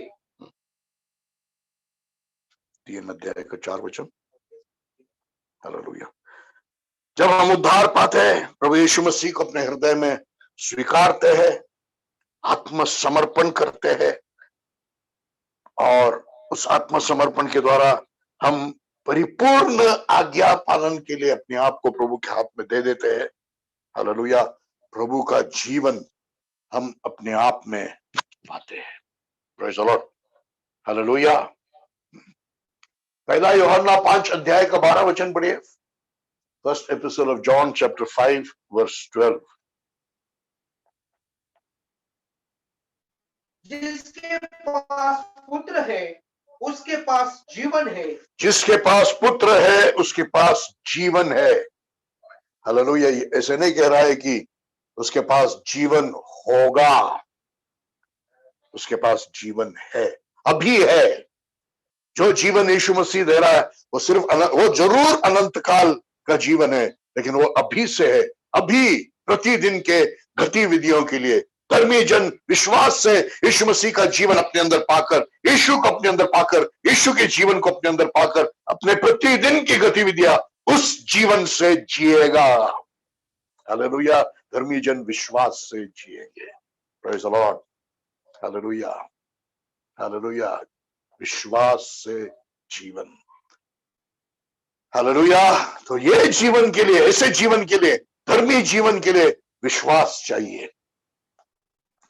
3 अध्याय का 4 वचन। हालेलुया। जब हम उद्धार पाते हैं, प्रभु यीशु मसीह को अपने हृदय में स्वीकारते हैं, आत्मसमर्पण करते हैं, और उस आत्मसमर्पण के द्वारा हम परिपूर्ण आज्ञा पालन के लिए अपने आप को प्रभु के हाथ में दे देते हैं। हालेलुया। प्रभु का जीवन हम अपने आप में पाते हैं। Praise the Lord. हालेलुया। पहला यूहन्ना 5 अध्याय का 12 वचन पढ़िए। First episode of John chapter 5 verse 12। जिसके पास पुत्र है उसके पास जीवन है। जिसके पास पुत्र है उसके पास जीवन है। हालेलुया। ऐसे नहीं कह रहा है कि उसके पास जीवन होगा, उसके पास जीवन है, अभी है। जो जीवन यीशु मसीह दे रहा है वो सिर्फ वो जरूर अनंत काल का जीवन है, लेकिन वो अभी से है। अभी प्रतिदिन के गतिविधियों के लिए धर्मी जन विश्वास से यीशु मसीह का जीवन अपने अंदर पाकर, यीशु को अपने अंदर पाकर, यीशु के जीवन को अपने अंदर पाकर अपने प्रतिदिन की गतिविधियां उस जीवन से जिएगा। हालेलुया। धर्मी जन विश्वास से जिएंगे। Praise the Lord. Hallelujah. Hallelujah. विश्वास से जीवन। हालेलुया। तो ये जीवन के लिए, ऐसे जीवन के लिए, धर्मी जीवन के लिए विश्वास चाहिए।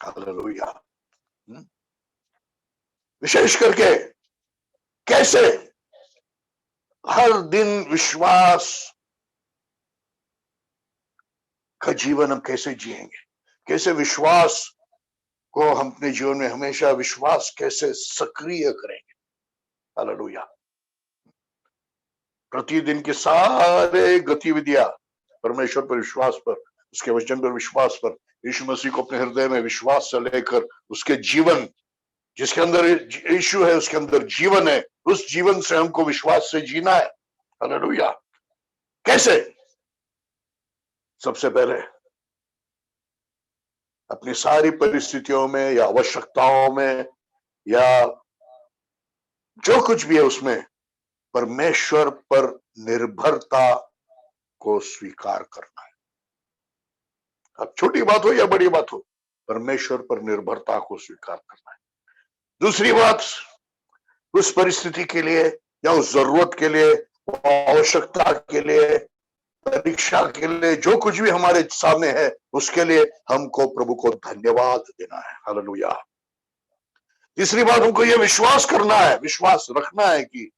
हालेलुया। विशेष करके कैसे हर दिन विश्वास का जीवन हम कैसे जिएंगे, कैसे विश्वास को हम अपने जीवन में हमेशा विश्वास कैसे सक्रिय करेंगे। हालेलुया। प्रतिदिन के सारे गतिविधियां परमेश्वर पर विश्वास पर, उसके वचन पर विश्वास पर, यीशु मसीह को अपने हृदय में विश्वास से लेकर उसके जीवन, जिसके अंदर यीशु है उसके अंदर जीवन है, उस जीवन से हमको विश्वास से जीना है। हालेलुया। कैसे? सबसे पहले अपनी सारी परिस्थितियों में या आवश्यकताओं में या जो कुछ भी है उसमें परमेश्वर पर निर्भरता को स्वीकार करना है। अब छोटी बात हो या बड़ी बात हो, परमेश्वर पर निर्भरता को स्वीकार करना है। दूसरी बात, उस परिस्थिति के लिए या उस जरूरत के लिए, आवश्यकता के लिए, परीक्षा के लिए, जो कुछ भी हमारे सामने है उसके लिए हमको प्रभु को धन्यवाद देना है। हालेलुया। तीसरी बात, हमको यह विश्वास करना है, विश्वास रखना है कि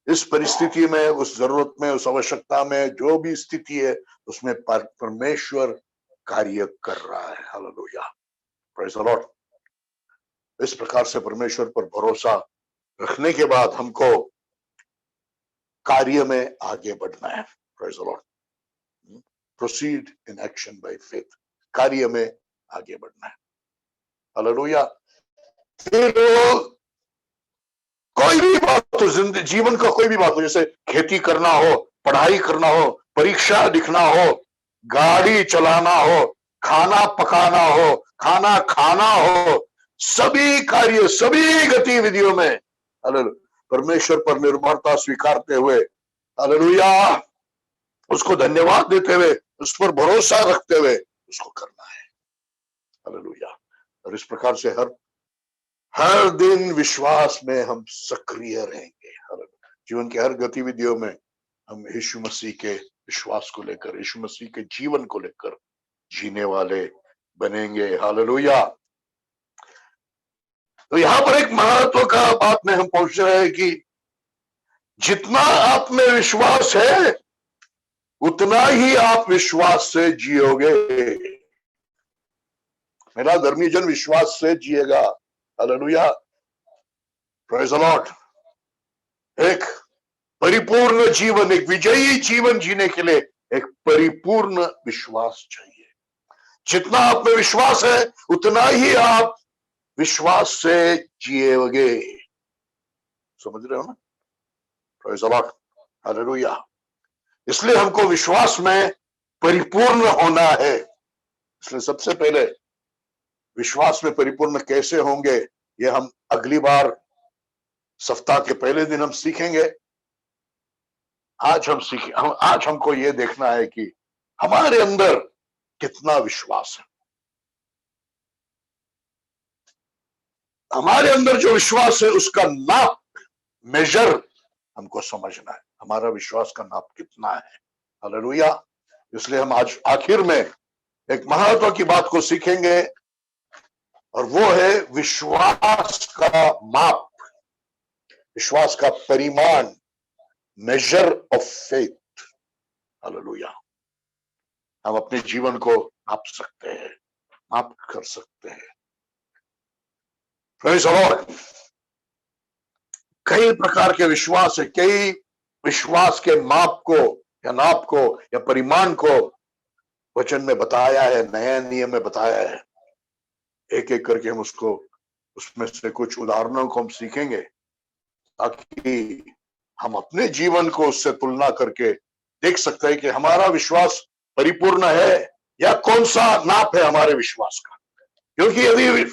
इस परिस्थिति में, उस जरूरत में, उस आवश्यकता में, जो भी स्थिति है उसमें परमेश्वर कार्य कर रहा है। हालेलुया। Praise the Lord. इस प्रकार से परमेश्वर पर भरोसा रखने के बाद हमको कार्य में आगे बढ़ना है। Praise the Lord. Proceed in action by faith. कार्य में आगे बढ़ना है। हालेलुया। फिर कोई भी बात हो, जिंदगी जीवन का कोई भी बात हो, जैसे खेती करना हो, पढ़ाई करना हो, परीक्षा लिखना हो, गाड़ी चलाना हो, खाना पकाना हो, खाना खाना हो, सभी कार्य, सभी गतिविधियों में परमेश्वर पर निर्भरता स्वीकारते हुए, हालेलुया, उसको धन्यवाद देते हुए, उस पर भरोसा रखते हुए उसको करना है। हालेलुया। और इस प्रकार से हर दिन विश्वास में हम सक्रिय रहेंगे। जीवन के हर गतिविधियों में हम यीशु मसीह के विश्वास को लेकर, यीशु मसीह के जीवन को लेकर जीने वाले बनेंगे। हालेलुया। तो यहां पर एक महत्व का बात में हम पहुंच रहे हैं कि जितना आप में विश्वास है उतना ही आप विश्वास से जियोगे। मेरा धर्मी जन विश्वास से जिएगा। Hallelujah, praise the lord. एक परिपूर्ण जीवन, एक विजयी जीवन जीने के लिए एक परिपूर्ण विश्वास चाहिए। जितना आप में विश्वास है उतना ही आप विश्वास से जिएगे। समझ रहे हो ना? Praise the Lord, hallelujah. इसलिए हमको विश्वास में परिपूर्ण होना है। इसलिए सबसे पहले विश्वास में परिपूर्ण कैसे होंगे ये हम अगली बार सप्ताह के पहले दिन हम सीखेंगे। आज हमको ये देखना है कि हमारे अंदर कितना विश्वास है। हमारे अंदर जो विश्वास है उसका नाप, मेजर हमको समझना है। हमारा विश्वास का नाप कितना है। हालेलुया। इसलिए हम आज आखिर में एक महत्व की बात को सीखेंगे और वो है विश्वास का माप, विश्वास का परिमाण, मेजर ऑफ फेथ। हालेलुया। हम अपने जीवन को नाप सकते हैं, माप कर सकते हैं। Praise the Lord. कई प्रकार के विश्वास है, कई विश्वास के माप को या नाप को या परिमाण को वचन में बताया है, नया नियम में बताया है। एक एक करके हम उसमें से कुछ उदाहरणों को हम सीखेंगे ताकि हम अपने जीवन को उससे तुलना करके देख सकते हैं कि हमारा विश्वास परिपूर्ण है या कौन सा नाप है हमारे विश्वास का। क्योंकि यदि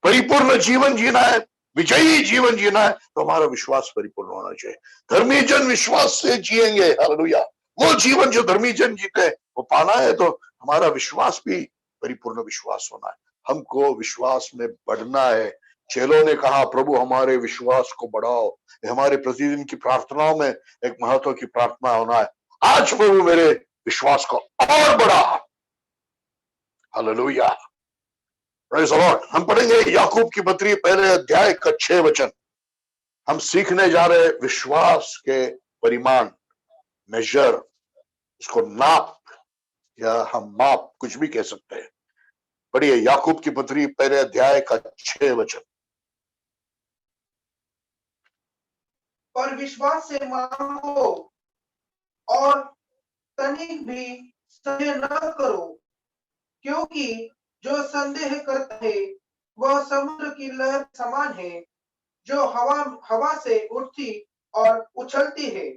परिपूर्ण जीवन जीना है, विजयी जीवन जीना है, तो हमारा विश्वास परिपूर्ण होना चाहिए। धर्मी जन विश्वास से जिएंगे। हालेलुया। वो जीवन जो धर्मी जन जीते वो पाना है तो हमारा विश्वास भी परिपूर्ण विश्वास होना है। हमको विश्वास में बढ़ना है। चेलों ने कहा, प्रभु हमारे विश्वास को बढ़ाओ। हमारे प्रतिदिन की प्रार्थनाओं में एक महत्व की प्रार्थना होना है, आज प्रभु मेरे विश्वास को और बढ़ा। Hallelujah, praise the Lord. हम पढ़ेंगे याकूब की पत्री पहले अध्याय का 6 वचन। हम सीखने जा रहे विश्वास के परिमाण, मेजर, उसको नाप या हम माप कुछ भी कह सकते हैं। पढ़िए याकूब की पत्री पहले अध्याय का 6 वचन। पर विश्वास से मांगो और तनिक भी संदेह न करो, क्योंकि जो संदेह करता है वह समुद्र की लहर समान है, जो हवा से उठती और उछलती है।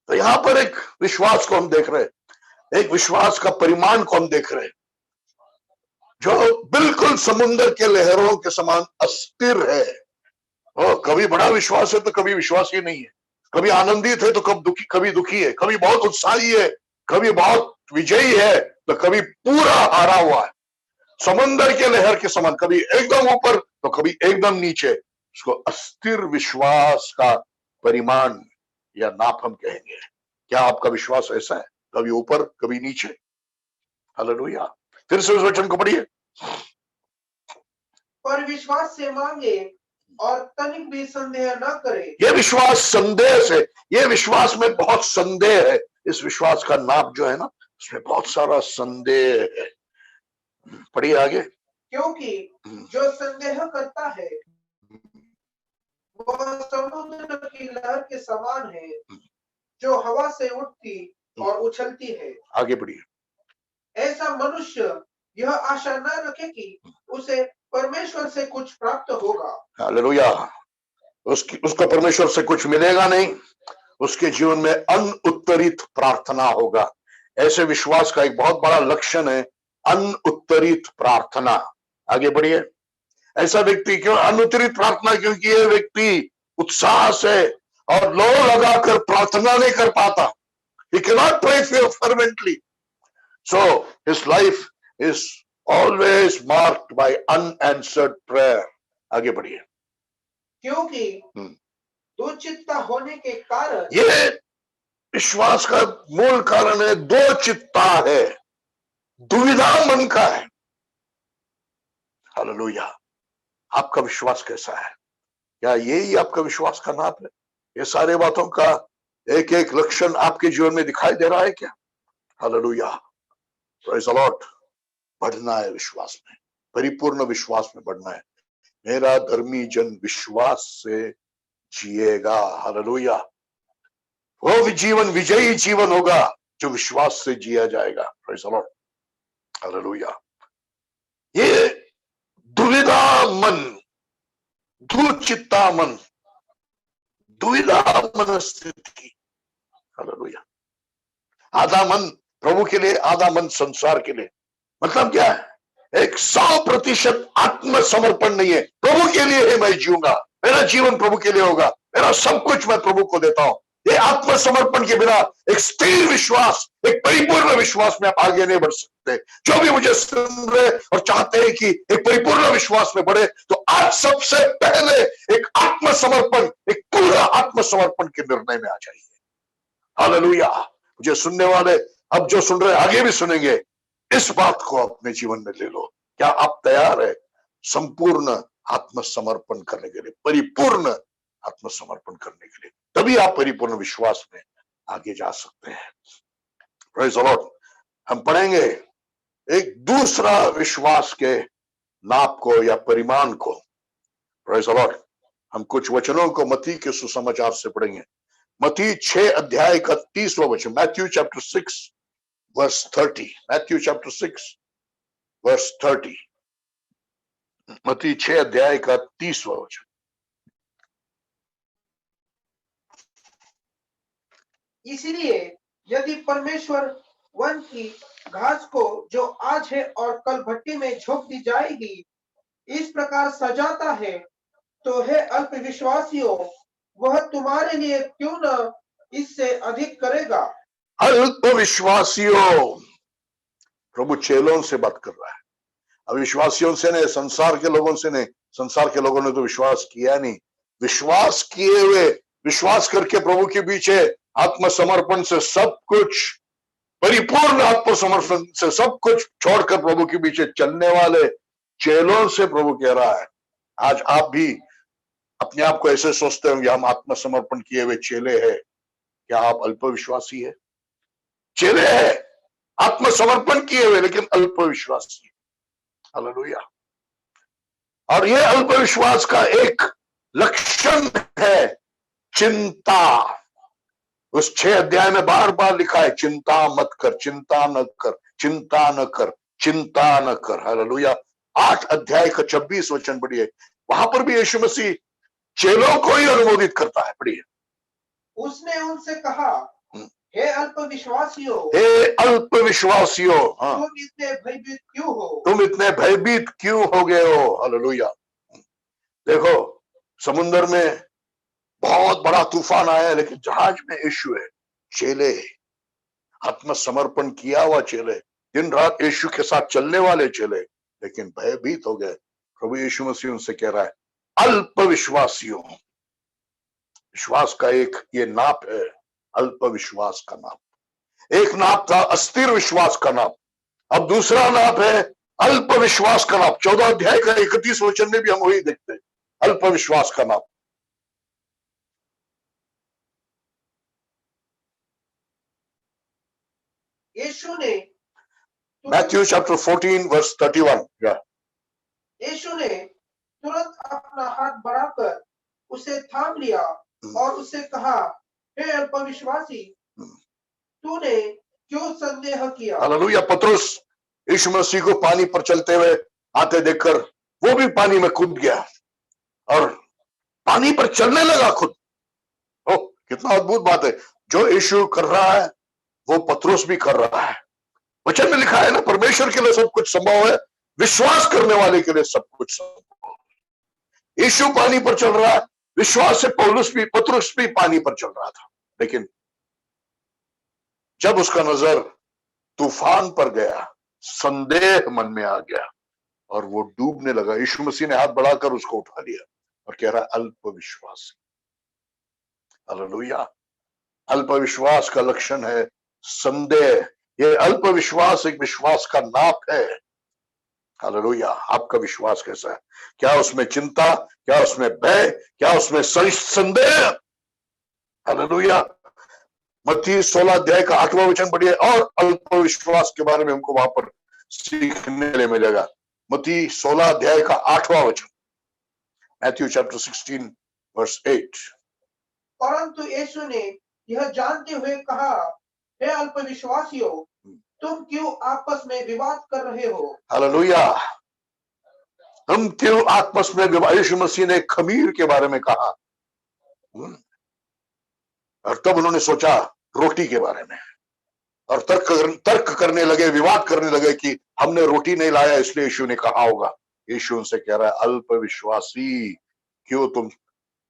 तो यहां पर एक विश्वास को हम देख रहे हैं, एक विश्वास का परिमाण को हम देख रहे हैं जो बिल्कुल समुद्र के लहरों के समान अस्थिर है। और कभी बड़ा विश्वास है तो कभी विश्वास ही नहीं है, कभी आनंदित है तो कभी दुखी है, कभी बहुत उत्साही है, कभी बहुत विजयी है तो कभी पूरा हारा हुआ है। समुद्र के लहर के समान, कभी एकदम ऊपर तो कभी एकदम नीचे। इसको अस्थिर विश्वास का परिमाण या नाप हम कहेंगे। क्या आपका विश्वास ऐसा है, कभी ऊपर कभी नीचे? हालेलुया। फिर से उस वचन को पढ़िए। पर विश्वास से मांगे और तनिक भी संदेह न करे। यह विश्वास संदेह से, यह विश्वास में बहुत संदेह है। इस विश्वास का नाप जो है ना, उसमें बहुत सारा संदेह है। पढ़िए आगे। क्योंकि जो संदेह करता है वह समुद्र की लहर के समान है, जो हवा से उठती और उछलती है। आगे बढ़िए। ऐसा मनुष्य यह आशा न रखे कि उसे परमेश्वर से कुछ प्राप्त होगा। हालेलुया। उसको परमेश्वर से कुछ मिलेगा नहीं, उसके जीवन में अनुत्तरित प्रार्थना होगा। ऐसे विश्वास का एक बहुत बड़ा लक्षण है अनुत्तरित प्रार्थना। आगे बढ़िए। ऐसा व्यक्ति क्यों अनुत्तरित प्रार्थना? क्योंकि यह व्यक्ति उत्साह से और लो लगाकर प्रार्थना नहीं कर पाता। He cannot pray fervently. So his life is always marked by unanswered prayer. आगे बढ़िए। क्योंकि दो चित्ता होने के कारण ये विश्वास का मूल कारण है, दो चित्ता है, दुविधा मन का है। हालेलुया। आपका विश्वास कैसा है? क्या यही आपका विश्वास का नाप है? ये सारे बातों का एक एक लक्षण आपके जीवन में दिखाई दे रहा है क्या? Hallelujah, praise the Lord. बढ़ना है विश्वास में, परिपूर्ण विश्वास में बढ़ना है। मेरा धर्मी जन विश्वास से जिएगा। हालेलुया। वो जीवन विजयी जीवन होगा जो विश्वास से जिया जाएगा। Praise the Lord. हालेलुया। ये दुविधा मन, दुचित्ता मन, दुविधा मनस्थिति। हालेलुया। आधा मन प्रभु के लिए, आधा मन संसार के लिए। मतलब क्या है? एक 100% आत्मसमर्पण नहीं है। प्रभु के लिए है मैं जीऊंगा, मेरा जीवन प्रभु के लिए होगा, मेरा सब कुछ मैं प्रभु को देता हूं। ये आत्मसमर्पण के बिना एक स्थिर विश्वास, एक परिपूर्ण विश्वास में आप आगे नहीं बढ़ सकते। जो भी मुझे सुन रहे और चाहते हैं कि एक परिपूर्ण विश्वास में बढ़े, तो आज सबसे पहले एक आत्मसमर्पण, एक पूरा आत्मसमर्पण के निर्णय में आ जाइए। हालेलुया। मुझे सुनने वाले, अब जो सुन रहे आगे भी सुनेंगे, इस बात को अपने जीवन में ले लो। क्या आप तैयार है संपूर्ण आत्मसमर्पण करने के लिए, परिपूर्ण आत्मसमर्पण करने के लिए? तभी आप परिपूर्ण विश्वास में आगे जा सकते हैं। Praise the Lord. हम पढ़ेंगे एक दूसरा विश्वास के नाप को या परिमाण को। Praise the Lord. हम कुछ वचनों को मत्ती के सुसमाचार से पढ़ेंगे। मत्ती 6 अध्याय का 30वां वचन, Matthew chapter 6 verse 30। Matthew chapter 6 verse 30। मत्ती 6 अध्याय का 30वां वचन। इसलिए यदि परमेश्वर वन की घास को जो आज है और कल भट्टी में झोंक दी जाएगी इस प्रकार सजाता है, तो हे अल्प विश्वासियों, वह तुम्हारे लिए क्यों न इससे अधिक करेगा। अल्प विश्वासियों, प्रभु चेलों से बात कर रहा है, अविश्वासियों से नहीं, संसार के लोगों से नहीं। संसार के लोगों ने तो विश्वास किया नहीं। विश्वास किए हुए, विश्वास करके प्रभु के पीछे आत्मसमर्पण से सब कुछ, परिपूर्ण आत्मसमर्पण से सब कुछ छोड़कर प्रभु के पीछे चलने वाले चेलों से प्रभु कह रहा है। आज आप भी अपने आप को ऐसे सोचते होंगे, हम आत्मसमर्पण किए हुए चेले हैं। क्या आप अल्प विश्वासी है? चेले हैं, आत्मसमर्पण किए हुए, लेकिन अल्प विश्वासी। हालेलुया। और यह अल्प विश्वास का एक लक्षण है चिंता। उस 6 अध्याय में बार बार लिखा है, चिंता मत कर, चिंता न कर, चिंता न कर, चिंता न कर। हालेलुया। 8 अध्याय का 26 वचन पढ़िए, वहां पर भी यीशु मसीह चेलों को ही अनुमोदित करता है। पढ़िए। उसने उनसे कहा, हे अल्प विश्वासियों, हे अल्प विश्वासियों, हाँ, तुम इतने भयभीत क्यों हो? तुम इतने भयभीत क्यों हो गए हो? हालेलुया। देखो, समुद्र में बहुत बड़ा तूफान आया है, लेकिन जहाज में यीशु है, चेले, आत्मसमर्पण किया हुआ चेले, दिन रात यीशु के साथ चलने वाले चेले, लेकिन भयभीत हो गए। प्रभु यीशु मसीह उनसे कह रहा है, अल्प विश्वासियों। विश्वास का एक ये नाप है, अल्प विश्वास का नाप। एक नाप था अस्थिर विश्वास का नाप, अब दूसरा नाप है अल्प विश्वास का नाप। 14 अध्याय का 31 वचन में भी हम वही देखते हैं, अल्प विश्वास का नाप। यीशु ने मैथ्यू चैप्टर 14 वर्स 31। यीशु ने तुरंत अपना हाथ बढ़ाकर उसे थाम लिया और उससे कहा, हे अल्पविश्वासी, तूने क्यों संदेह किया? हालेलुया। पतरस यीशु मसीह को पानी पर चलते हुए आते देखकर वो भी पानी में कूद गया और पानी पर चलने लगा खुद। ओ, कितना अद्भुत बात है। जो यीशु कर रहा है वो पतरस भी कर रहा है। वचन में लिखा है ना, परमेश्वर के लिए सब कुछ संभव है, विश्वास करने वाले के लिए सब कुछ संभव है। यीशु पानी पर चल रहा है, विश्वास से पतरस भी पानी पर चल रहा था। लेकिन जब उसका नजर तूफान पर गया, संदेह मन में आ गया और वो डूबने लगा। यीशु मसीह ने हाथ बढ़ाकर उसको उठा लिया और कह रहा, अल्प विश्वासी, हालेलुया। अल्प विश्वास का लक्षण है संदेह। ये अल्प विश्वास एक विश्वास का नाप है। हालेलुया। आपका विश्वास कैसा है? क्या उसमें चिंता, क्या उसमें भय, क्या उसमें संदेह? हालेलुया। मत्ती 16 अध्याय का 8वां वचन पढ़िए और अल्प विश्वास के बारे में हमको वहां पर सीखने के लिए मिलेगा। मत्ती 16 अध्याय का 8वां वचन, मैथ्यू चैप्टर 16 वर्स 8। परंतु यीशु ने यह जानते हुए कहा, हे अल्पविश्वासियों, तुम क्यों आपस में विवाद कर रहे हो? हालेलुया। तुम क्यों आपस में विवाद? यीशु मसीह ने खमीर के बारे में कहा और तब उन्होंने सोचा रोटी के बारे में और तर्क करने लगे, विवाद करने लगे कि हमने रोटी नहीं लाया इसलिए यीशु ने कहा होगा। यीशु उनसे कह रहा है, अल्प विश्वासी, क्यों तुम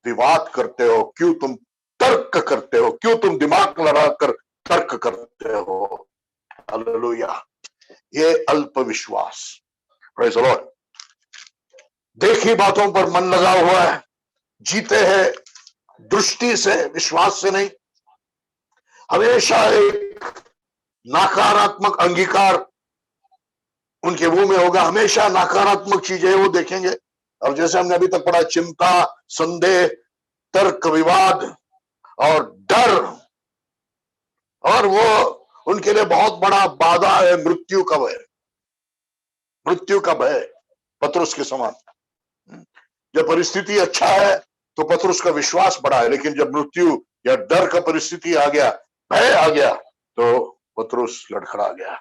विवाद करते हो? क्यों तुम तर्क करते हो? क्यों तुम दिमाग लड़ाकर तर्क करते हो? हालेलुया। ये अल्प विश्वास। Praise the Lord. देखी बातों पर मन लगा हुआ है, जीते हैं दृष्टि से, विश्वास से नहीं। हमेशा एक नकारात्मक अंगीकार उनके मुंह में होगा, हमेशा नकारात्मक चीजें वो देखेंगे। और जैसे हमने अभी तक पढ़ा, चिंता, संदेह, तर्क, विवाद और डर, और वो उनके लिए बहुत बड़ा बाधा है मृत्यु का भय। मृत्यु का भय पतरस के समान। जब परिस्थिति अच्छा है तो पतरस का विश्वास बढ़ा है, लेकिन जब मृत्यु या डर का परिस्थिति आ गया, भय आ गया, तो पतरस लड़खड़ा गया।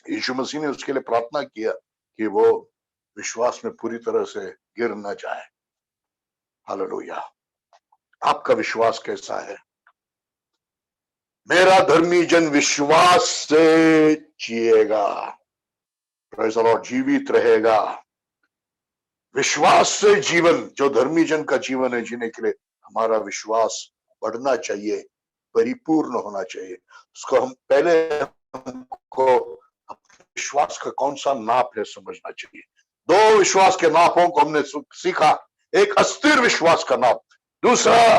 यीशु मसीह ने उसके लिए प्रार्थना किया कि वो विश्वास में पूरी तरह से गिर न जाए। हालेलुया। आपका विश्वास कैसा है? मेरा धर्मी जन विश्वास से जिएगा, प्रेज़ द लॉर्ड, जीवित रहेगा। विश्वास से जीवन, जो धर्मी जन का जीवन है, जीने के लिए हमारा विश्वास बढ़ना चाहिए, परिपूर्ण होना चाहिए। उसको हम पहले हमको विश्वास का कौन सा नाप है समझना चाहिए। दो विश्वास के नापों को हमने सीखा, एक अस्थिर विश्वास का नाप, दूसरा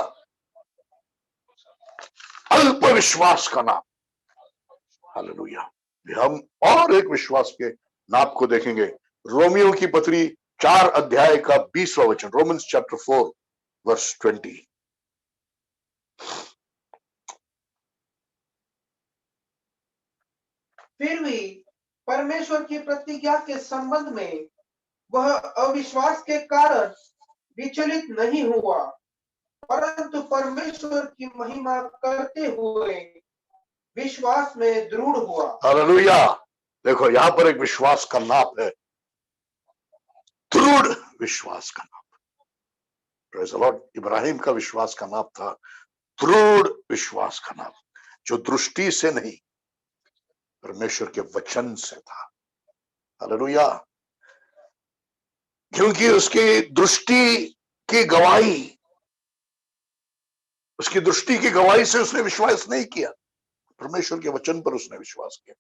अल्प विश्वास का नाप। हालेलुया। हम और एक विश्वास के नाप को देखेंगे। रोमियो की पत्री 4 अध्याय का 20वां वचन, रोमन्स चैप्टर 4 वर्स 20। फिर भी परमेश्वर की प्रतिज्ञा के संबंध में वह अविश्वास के कारण विचलित नहीं हुआ, परंतु परमेश्वर की महिमा करते हुए विश्वास में दृढ़ हुआ। हालेलुया। देखो यहां पर एक विश्वास का नाप है, दृढ़ विश्वास का नाप। Praise the Lord. इब्राहिम का विश्वास का नाप था दृढ़ विश्वास का नाप, जो दृष्टि से नहीं, परमेश्वर के वचन से था। हालेलुया। क्योंकि उसकी दृष्टि की गवाही, उसकी दृष्टि की गवाही से उसने विश्वास नहीं किया, परमेश्वर के वचन पर उसने विश्वास किया।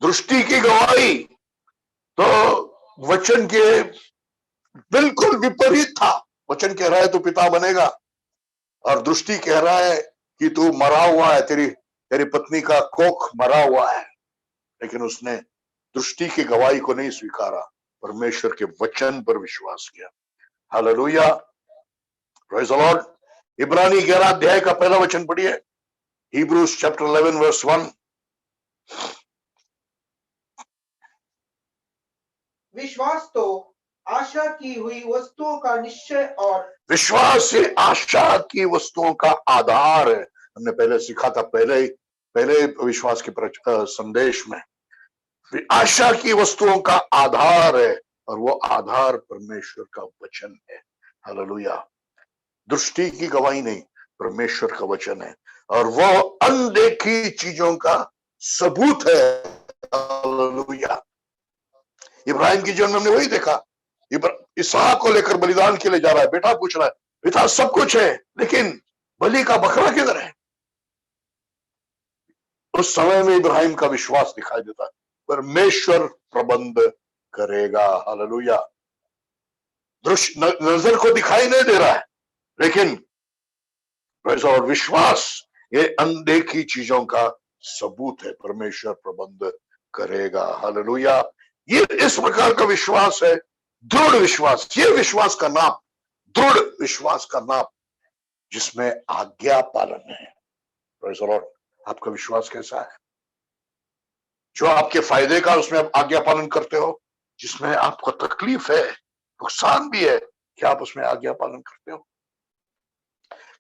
दृष्टि की गवाही तो वचन के बिल्कुल विपरीत था। वचन कह रहा है तू पिता बनेगा, और दृष्टि कह रहा है कि तू मरा हुआ है, तेरी पत्नी का कोख मरा हुआ है। लेकिन उसने दृष्टि की गवाही को नहीं स्वीकारा, परमेश्वर के वचन पर विश्वास किया। हालेलुया। Praise the Lord. इब्रानी 11 अध्याय का पहला वचन पढ़िए, Hebrews chapter 11 verse 1। विश्वास तो आशा की हुई वस्तुओं का निश्चय और विश्वास से आशा की वस्तुओं का आधार है। हमने पहले सीखा था, पहले विश्वास के संदेश में, आशा की वस्तुओं का आधार है, और वो आधार परमेश्वर का वचन है। हालेलुया। दृष्टि की गवाही नहीं, परमेश्वर का वचन है, और वो अनदेखी चीजों का सबूत है। हालेलुया। इब्राहिम की जीवन में हमने वही देखा। इसहाक को लेकर बलिदान के लिए जा रहा है, बेटा पूछ रहा है, पिता सब कुछ है लेकिन बलि का बकरा किधर है? उस समय में इब्राहिम का विश्वास दिखाई देता है, परमेश्वर प्रबंध करेगा। हालेलुया। नजर को दिखाई नहीं दे रहा है, लेकिन और विश्वास ये अनदेखी चीजों का सबूत है, परमेश्वर प्रबंध करेगा। हालेलुया। ये इस प्रकार का विश्वास है, दृढ़ विश्वास। ये विश्वास का नाप, दृढ़ विश्वास का नाप जिसमें आज्ञा पालन है। Praise the Lord. आपका विश्वास कैसा है? जो आपके फायदे का उसमें आप आज्ञा पालन करते हो, जिसमें आपको तकलीफ है, नुकसान भी है, क्या आप उसमें आज्ञा पालन करते हो?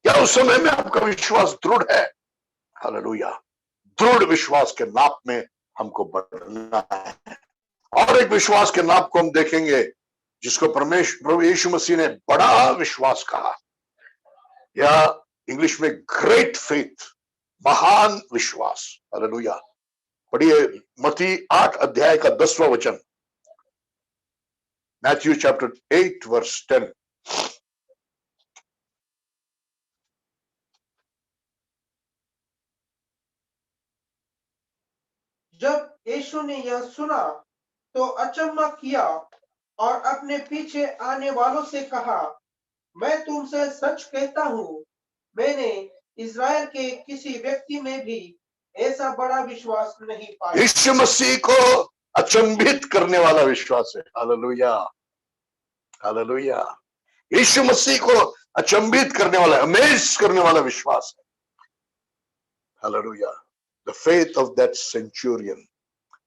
क्या उस समय में आपका विश्वास दृढ़ है? हालेलुया। दृढ़ विश्वास के नाप में हमको बढ़ना है। और एक विश्वास के नाप को हम देखेंगे जिसको परमेश्वर प्रभु यीशु मसीह ने बड़ा विश्वास कहा, या इंग्लिश में ग्रेट फेथ, महान विश्वास। हालेलुया। पढ़िए मत्ती 8 अध्याय का 10वां वचन, मैथ्यू चैप्टर 8 वर्स 10। जब यीशु ने यह सुना तो अचम्भा किया और अपने पीछे आने वालों से कहा, मैं तुमसे सच कहता हूँ, मैंने इज़राइल के किसी व्यक्ति में भी ऐसा बड़ा विश्वास नहीं पाया। यीशु मसीह को अचंभित करने वाला विश्वास है। Hallelujah, hallelujah. यीशु मसीह को अचंभित करने वाला, अमेज करने वाला विश्वास है। Hallelujah. The faith of that Centurion,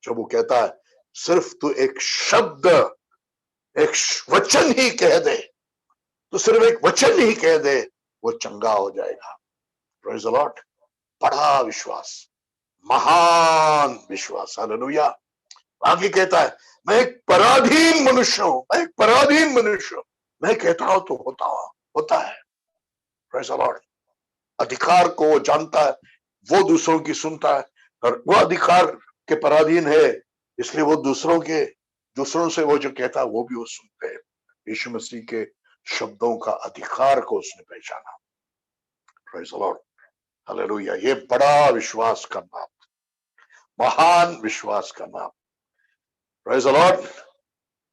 जब वो कहता है सिर्फ तू एक शब्द, एक वचन ही कह दे, तो सिर्फ एक वचन ही कह दे, वो चंगा हो जाएगा। Praise the Lord. बड़ा विश्वास, महान विश्वास। हालेलुया। आगे कहता है मैं एक पराधीन मनुष्य हूं, मैं एक पराधीन मनुष्य हूं, मैं कहता हूं तो होता है। Praise the Lord. अधिकार को वो जानता है, वो दूसरों की सुनता है, और वो अधिकार के पराधीन है, इसलिए वो दूसरों से वो जो कहता है वो भी वो सुनते हैं। यीशु मसीह के शब्दों का अधिकार को उसने पहचाना। Praise the Lord. हालेलुया। ये बड़ा विश्वास का नाम, महान विश्वास का नाम। Praise the Lord.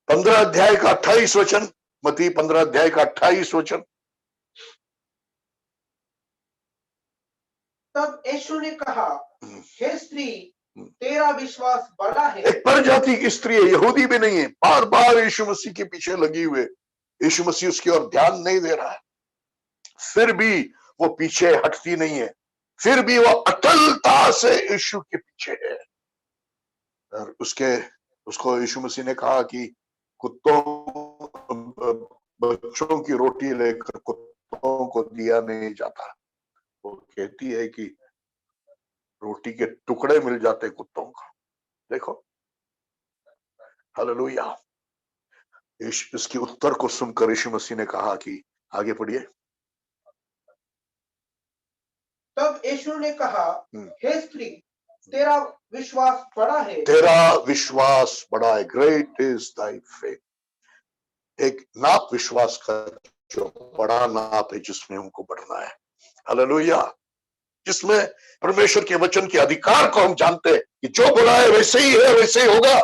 15 अध्याय का 28 वचन, मत्ती 15 अध्याय का 28 वचन। तब यीशु ने कहा, हे स्त्री, तेरा विश्वास बड़ा है। एक परजाति की स्त्री है, यहूदी भी नहीं है, बार बार यीशु मसीह के पीछे लगी हुए, यीशु मसीह उसकी ओर ध्यान नहीं दे रहा है, फिर भी वो पीछे हटती नहीं है, फिर भी वो अटलता से यीशु के पीछे है। और उसको यीशु मसीह ने कहा कि कुत्तों, बच्चों की रोटी लेकर कुत्तों को दिया नहीं जाता। वो कहती है कि रोटी के टुकड़े मिल जाते कुत्तों को। देखो, हालेलुया। इसके उत्तर को सुनकर यीशु मसीह ने कहा कि आगे पढ़िए। तब यीशु ने कहा, हे स्त्री, तेरा विश्वास बड़ा है। तेरा विश्वास बड़ा है। Great is thy faith. एक नाप विश्वास का जो बड़ा नाप है, जिसमें हमको बढ़ना है। हालेलुया। जिसमें परमेश्वर के वचन के अधिकार को हम जानते हैं कि जो बोला है वैसे ही है, वैसे ही होगा।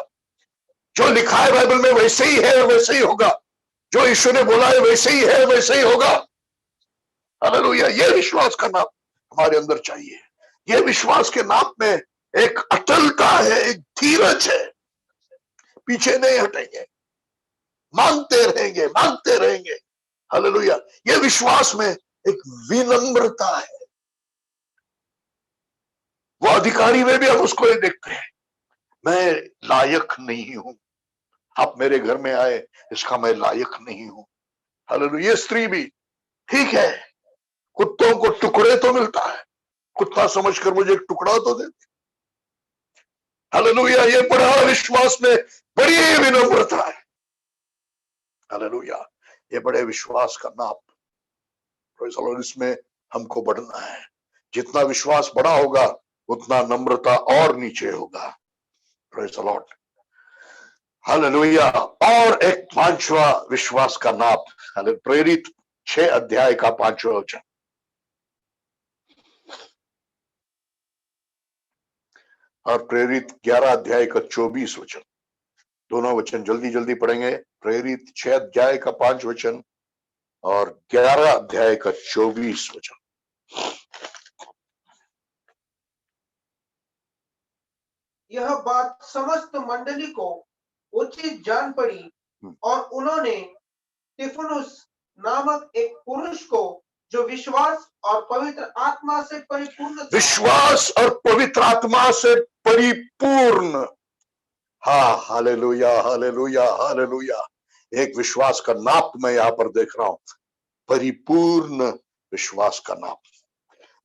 जो लिखा है बाइबल में वैसे ही है, वैसे ही होगा। जो यीशु ने बोला है वैसे ही है, वैसे ही होगा। हालेलुया। ये विश्वास का नाप हमारे अंदर चाहिए। ये विश्वास के नाप में एक अटलता है, एक धीरज है, पीछे नहीं हटेंगे, मांगते रहेंगे, मांगते रहेंगे। हालेलुया। ये विश्वास में एक विनम्रता है। वो अधिकारी में भी हम उसको ये देखते हैं, मैं लायक नहीं हूं, आप मेरे घर में आए, इसका मैं लायक नहीं हूं। हालेलुया। ये स्त्री भी ठीक है, कुत्तों को टुकड़े तो मिलता है, कुत्ता समझकर मुझे एक टुकड़ा तो दे। हालेलुया। ये बड़ा विश्वास में बड़ी विनम्रता है। हालेलुया। ये बड़े विश्वास का नाप, इसमें हमको बढ़ना है। जितना विश्वास बड़ा होगा उतना नम्रता और नीचे होगा। Praise the Lord. हालेलुया। और एक 5वां विश्वास का नाप, प्रेरित 6 अध्याय का 5वां वचन। और प्रेरित 11 अध्याय का 24 वचन। दोनों वचन जल्दी जल्दी पढ़ेंगे। प्रेरित 6 अध्याय का 5 वचन और 11 अध्याय का 24 वचन। यह बात समस्त मंडली को उचित जान पड़ी और उन्होंने स्तिफनुस नामक एक पुरुष को जो विश्वास और पवित्र आत्मा से परिपूर्ण था, विश्वास और पवित्र आत्मा से परिपूर्ण, हाँ, हालेलुया हालेलुया हालेलुया। एक विश्वास का नाप मैं यहां पर देख रहा हूं, परिपूर्ण विश्वास का नाप।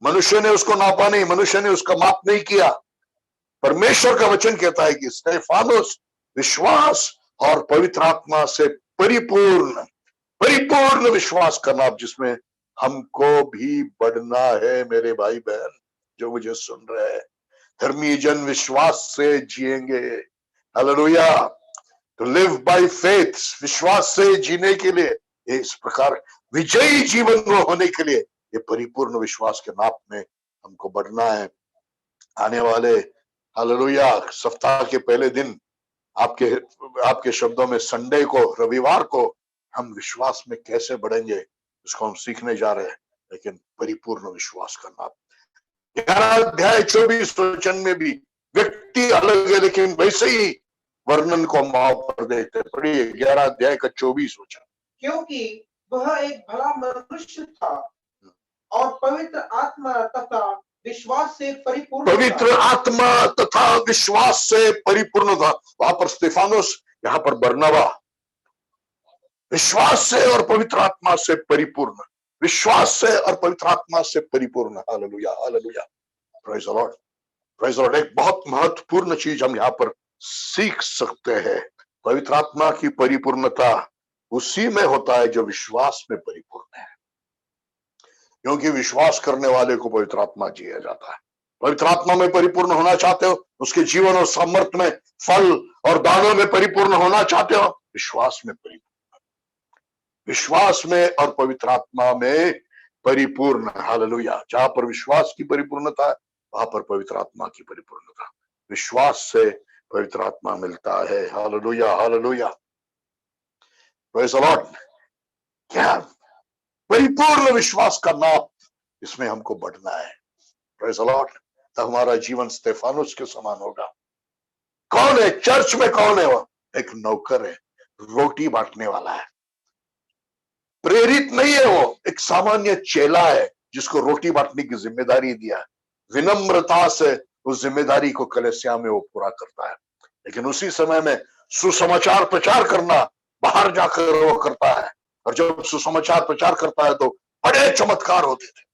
मनुष्य ने उसको नापा नहीं, मनुष्य ने उसका माप नहीं किया। परमेश्वर का वचन कहता है कि स्तेफानोस विश्वास और पवित्र आत्मा से परिपूर्ण, परिपूर्ण विश्वास का नाप, जिसमें हमको भी बढ़ना है। मेरे भाई बहन जो मुझे सुन रहे हैं, धर्मी जन विश्वास से जिएंगे। Hallelujah. To live by faith, विश्वास से जीने के लिए, इस प्रकार विजयी जीवन में होने के लिए ये परिपूर्ण विश्वास के नाप में हमको बढ़ना है। आने वाले हालेलुया सप्ताह के पहले दिन, आपके शब्दों में संडे को, रविवार को हम विश्वास में कैसे बढ़ेंगे उसको हम सीखने जा रहे हैं। लेकिन परिपूर्ण विश्वास का नाप, 11 अध्याय 24 वचन में भी व्यक्ति अलग है, लेकिन वैसे ही वर्णन को हम वहां पर देखते। पढ़िए 11 अध्याय का 24 वचन। क्योंकि वह एक भला मनुष्य था और पवित्र आत्मा तथा विश्वास से परिपूर्ण था। पवित्र आत्मा तथा विश्वास से परिपूर्ण था। वहां पर स्तेफानोस, यहाँ पर बरनबा, विश्वास से और पवित्र आत्मा से परिपूर्ण, विश्वास से और पवित्र आत्मा से परिपूर्ण। Hallelujah hallelujah, praise the Lord, praise the lord. एक बहुत महत्वपूर्ण चीज हम यहाँ पर सीख सकते हैं, पवित्र आत्मा की परिपूर्णता उसी में होता है जो विश्वास में परिपूर्ण है, क्योंकि विश्वास करने वाले को पवित्र आत्मा जिया जाता है। पवित्र आत्मा में परिपूर्ण होना चाहते हो, उसके जीवन और सामर्थ्य में, फल और दानों में परिपूर्ण होना चाहते हो, विश्वास में परिपूर्ण, विश्वास में और पवित्र आत्मा में परिपूर्ण। हालेलुया। जहां पर विश्वास की परिपूर्णता है वहां पर पवित्र आत्मा की परिपूर्णता, विश्वास से पवित्र आत्मा मिलता है। Hallelujah hallelujah, praise the Lord. क्या परिपूर्ण विश्वास का नाप, इसमें हमको बढ़ना है। Praise the Lord. तो हमारा जीवन स्तेफानोस के समान होगा। कौन है चर्च में? कौन है वो? एक नौकर है, रोटी बांटने वाला है, प्रेरित नहीं है वो, एक सामान्य चेला है जिसको रोटी बांटने की जिम्मेदारी दिया है। विनम्रता से उस जिम्मेदारी को कलीसिया में वो पूरा करता है। लेकिन उसी समय में सुसमाचार प्रचार करना बाहर जाकर वो करता है, और जब सुसमाचार प्रचार करता है तो बड़े चमत्कार होते थे।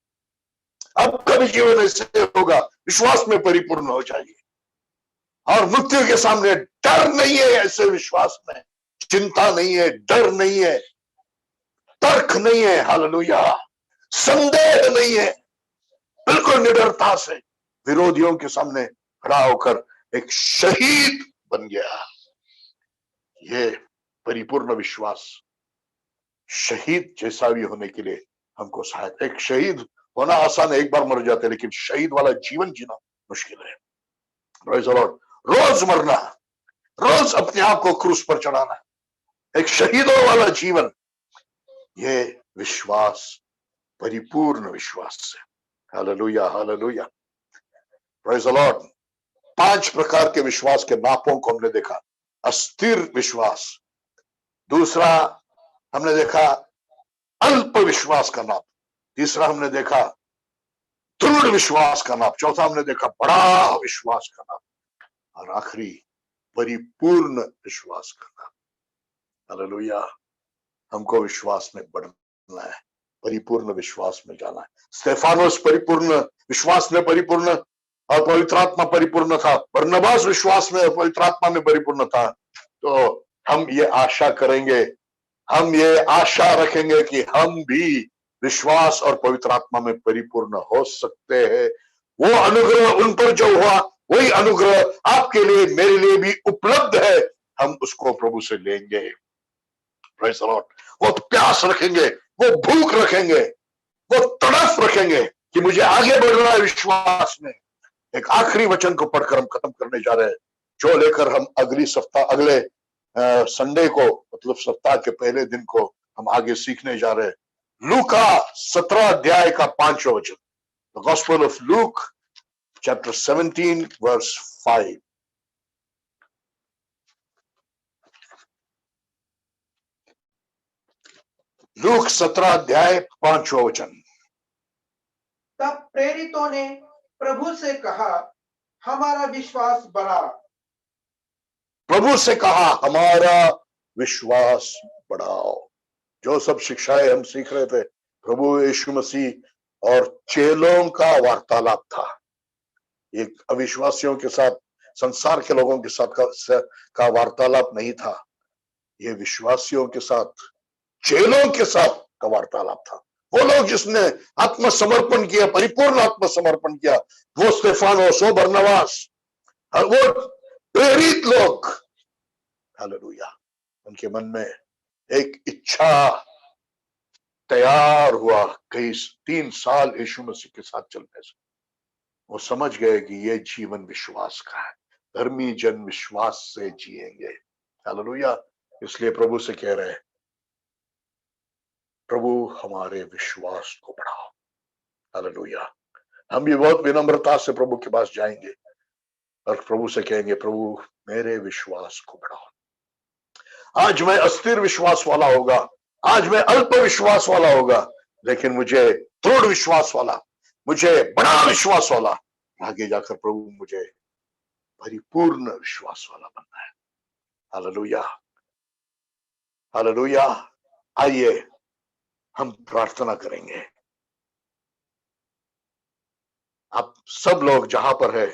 अब कभी जीवन ऐसे होगा, विश्वास में परिपूर्ण हो जाइए, और मृत्यु के सामने डर नहीं है। ऐसे विश्वास में चिंता नहीं है, डर नहीं है, तर्क नहीं है, हालेलुया, संदेह नहीं है, बिल्कुल निडरता से विरोधियों के सामने खड़ा होकर एक शहीद बन गया। ये परिपूर्ण विश्वास शहीद जैसा भी होने के लिए हमको सहायता। एक शहीद होना आसान है, एक बार मर जाते, लेकिन शहीद वाला जीवन जीना मुश्किल है। Praise the Lord. रोज मरना, रोज अपने आप को क्रूस पर चढ़ाना, एक शहीदों वाला जीवन, ये विश्वास परिपूर्ण विश्वास से। Hallelujah hallelujah, praise the Lord. 5 प्रकार के विश्वास के नापों को हमने देखा। अस्थिर विश्वास, दूसरा हमने देखा अल्प विश्वास का नाप, तीसरा हमने देखा दृढ़ विश्वास का नाप, चौथा हमने देखा बड़ा विश्वास का नाप, और आखिरी परिपूर्ण विश्वास का नाप। हालेलुया। हमको विश्वास में बढ़ना है, परिपूर्ण विश्वास में जाना है। स्तेफानोस परिपूर्ण विश्वास में परिपूर्ण और पवित्र आत्मा परिपूर्ण था, बरनबास विश्वास में और पवित्र आत्मा में परिपूर्ण था। तो हम ये आशा करेंगे, हम ये आशा रखेंगे कि हम भी विश्वास और पवित्र आत्मा में परिपूर्ण हो सकते हैं। वो अनुग्रह उन पर जो हुआ, वही अनुग्रह आपके लिए, मेरे लिए भी उपलब्ध है। हम उसको प्रभु से लेंगे। Praise the Lord. वो प्यास रखेंगे, वो भूख रखेंगे, वो तड़फ रखेंगे कि मुझे आगे बढ़ना है विश्वास में। एक आखिरी वचन को पढ़कर हम खत्म करने जा रहे हैं, जो लेकर हम अगले संडे को, मतलब सप्ताह के पहले दिन को हम आगे सीखने जा रहे हैं। लूका 17 अध्याय का 5वां वचन। The Gospel of Luke, chapter 17, verse 5. Look 17 अध्याय 5वां वचन। तब प्रेरितों ने प्रभु से कहा, हमारा विश्वास बढ़ा। प्रभु से कहा, हमारा विश्वास बढ़ाओ। जो सब शिक्षाएं हम सीख रहे थे, प्रभु यीशु मसीह और चेलों का वार्तालाप था। एक अविश्वासियों के साथ, संसार के लोगों के साथ का वार्तालाप नहीं था। यह विश्वासियों के साथ, चेलों के साथ का वार्तालाप था। वो लोग जिसने आत्मसमर्पण किया, परिपूर्ण आत्मसमर्पण किया, वो स्तेफानोस, वो बरनबास, वो प्रेरित लोग। हालेलुया। उनके मन में एक इच्छा तैयार हुआ, कई 3 साल यीशु मसीह के साथ चलने से वो समझ गए कि ये जीवन विश्वास का है। धर्मी जन विश्वास से जिएंगे। हालेलुया। इसलिए प्रभु से कह रहे हैं, प्रभु हमारे विश्वास को बढ़ाओ। हालेलुया। हम भी बहुत विनम्रता से प्रभु के पास जाएंगे और प्रभु से कहेंगे, प्रभु मेरे विश्वास को बढ़ाओ। आज मैं अस्थिर विश्वास वाला होगा, आज मैं अल्प विश्वास वाला होगा, लेकिन मुझे दृढ़ विश्वास वाला, मुझे बड़ा विश्वास वाला, आगे जाकर प्रभु मुझे परिपूर्ण विश्वास वाला बनना है। Hallelujah, hallelujah. आइए हम प्रार्थना करेंगे। आप सब लोग जहां पर है,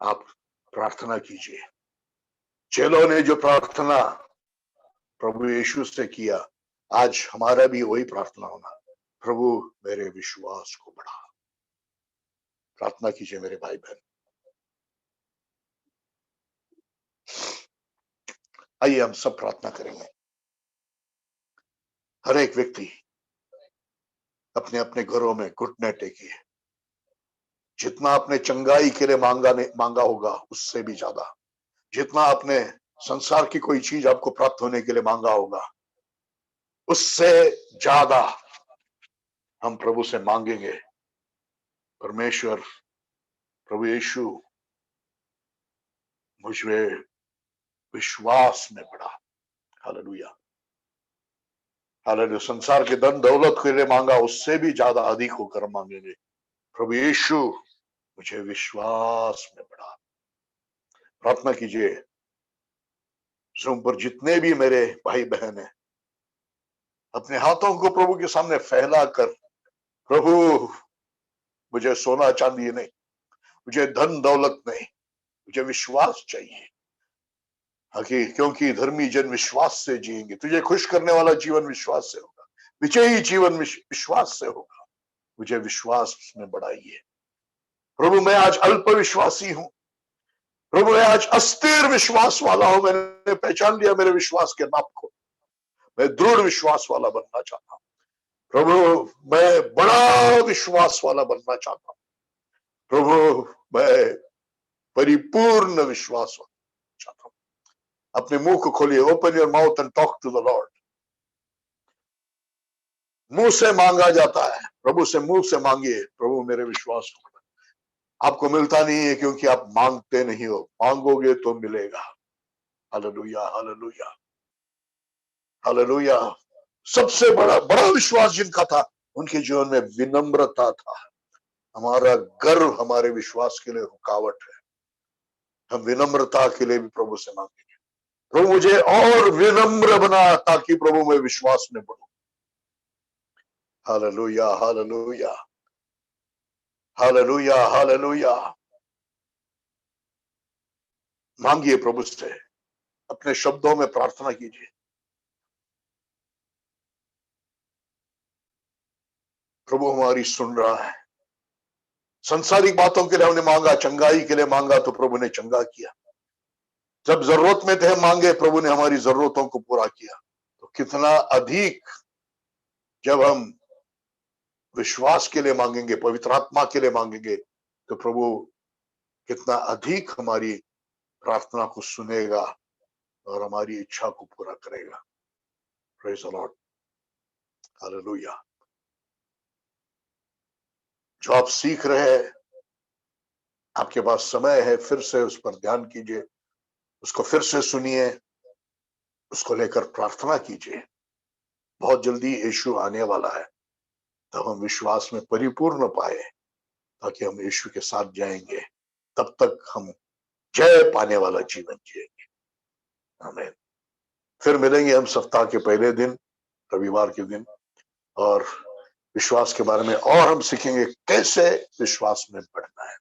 आप प्रार्थना कीजिए। चेलों ने जो प्रार्थना प्रभु यीशु से किया, आज हमारा भी वही प्रार्थना होना, प्रभु मेरे विश्वास को बढ़ा। प्रार्थना कीजिए मेरे भाई बहन। आइए हम सब प्रार्थना करेंगे। हर एक व्यक्ति अपने अपने घरों में घुटने टेकिए। जितना आपने चंगाई के लिए मांगा होगा, उससे भी ज्यादा। जितना आपने संसार की कोई चीज आपको प्राप्त होने के लिए मांगा होगा, उससे ज्यादा हम प्रभु से मांगेंगे। परमेश्वर, प्रभु यीशु मुझमें विश्वास में बढ़ा। Hallelujah, hallelujah. संसार के धन दौलत के लिए मांगा, उससे भी ज्यादा अधिक होकर मांगेंगे। प्रभु यीशु मुझे विश्वास में बढ़ा। प्रार्थना कीजिए। ज़ूम पर जितने भी मेरे भाई बहन हैं, अपने हाथों को प्रभु के सामने फैलाकर, प्रभु मुझे सोना चांदी नहीं, मुझे धन दौलत नहीं, मुझे विश्वास चाहिए। क्योंकि धर्मी जन विश्वास से जिएंगे। तुझे खुश करने वाला जीवन विश्वास से होगा, विजयी जीवन विश्वास से होगा। मुझे विश्वास में बढ़ाइए। प्रभु मैं आज अल्प विश्वासी हूं, प्रभु मैं आज अस्थिर विश्वास वाला हूं। मैंने पहचान लिया मेरे विश्वास के नाप को। मैं दृढ़ विश्वास वाला बनना चाहता हूं। प्रभु मैं बड़ा विश्वास वाला बनना चाहता हूं। प्रभु मैं परिपूर्ण विश्वास वाला चाहता हूं। अपने मुंह को खोलिए। Open your mouth and talk to the Lord. मुंह से मांगा जाता है, प्रभु से मुंह से मांगिए, प्रभु मेरे विश्वास को। आपको मिलता नहीं है क्योंकि आप मांगते नहीं हो। मांगोगे तो मिलेगा। Hallelujah, hallelujah, hallelujah. सबसे बड़ा विश्वास जिनका था, उनके जीवन में विनम्रता था। हमारा गर्व हमारे विश्वास के लिए रुकावट है। हम विनम्रता के लिए भी प्रभु से मांगेंगे। प्रभु मुझे और विनम्र बना, ताकि प्रभु मैं विश्वास में बढ़ूं। Hallelujah, hallelujah, hallelujah, hallelujah. मांगिए प्रभु से, अपने शब्दों में प्रार्थना कीजिए। प्रभु हमारी सुन रहा है। संसारिक बातों के लिए हमने मांगा, चंगाई के लिए मांगा तो प्रभु ने चंगा किया। जब जरूरत में थे मांगे, प्रभु ने हमारी जरूरतों को पूरा किया। तो कितना अधिक जब हम विश्वास के लिए मांगेंगे, पवित्र आत्मा के लिए मांगेंगे, तो प्रभु कितना अधिक हमारी प्रार्थना को सुनेगा और हमारी इच्छा को पूरा करेगा। Praise the Lord, hallelujah. जो आप सीख रहे हैं, आपके पास समय है, फिर से उस पर ध्यान कीजिए, उसको फिर से सुनिए, उसको लेकर प्रार्थना कीजिए। बहुत जल्दी यीशु आने वाला है, तब हम विश्वास में परिपूर्ण पाए, ताकि हम यीशु के साथ जाएंगे। तब तक हम जय पाने वाला जीवन जिएंगे। आमीन। फिर मिलेंगे हम सप्ताह के पहले दिन, रविवार के दिन, और विश्वास के बारे में और हम सीखेंगे कैसे विश्वास में बढ़ना है।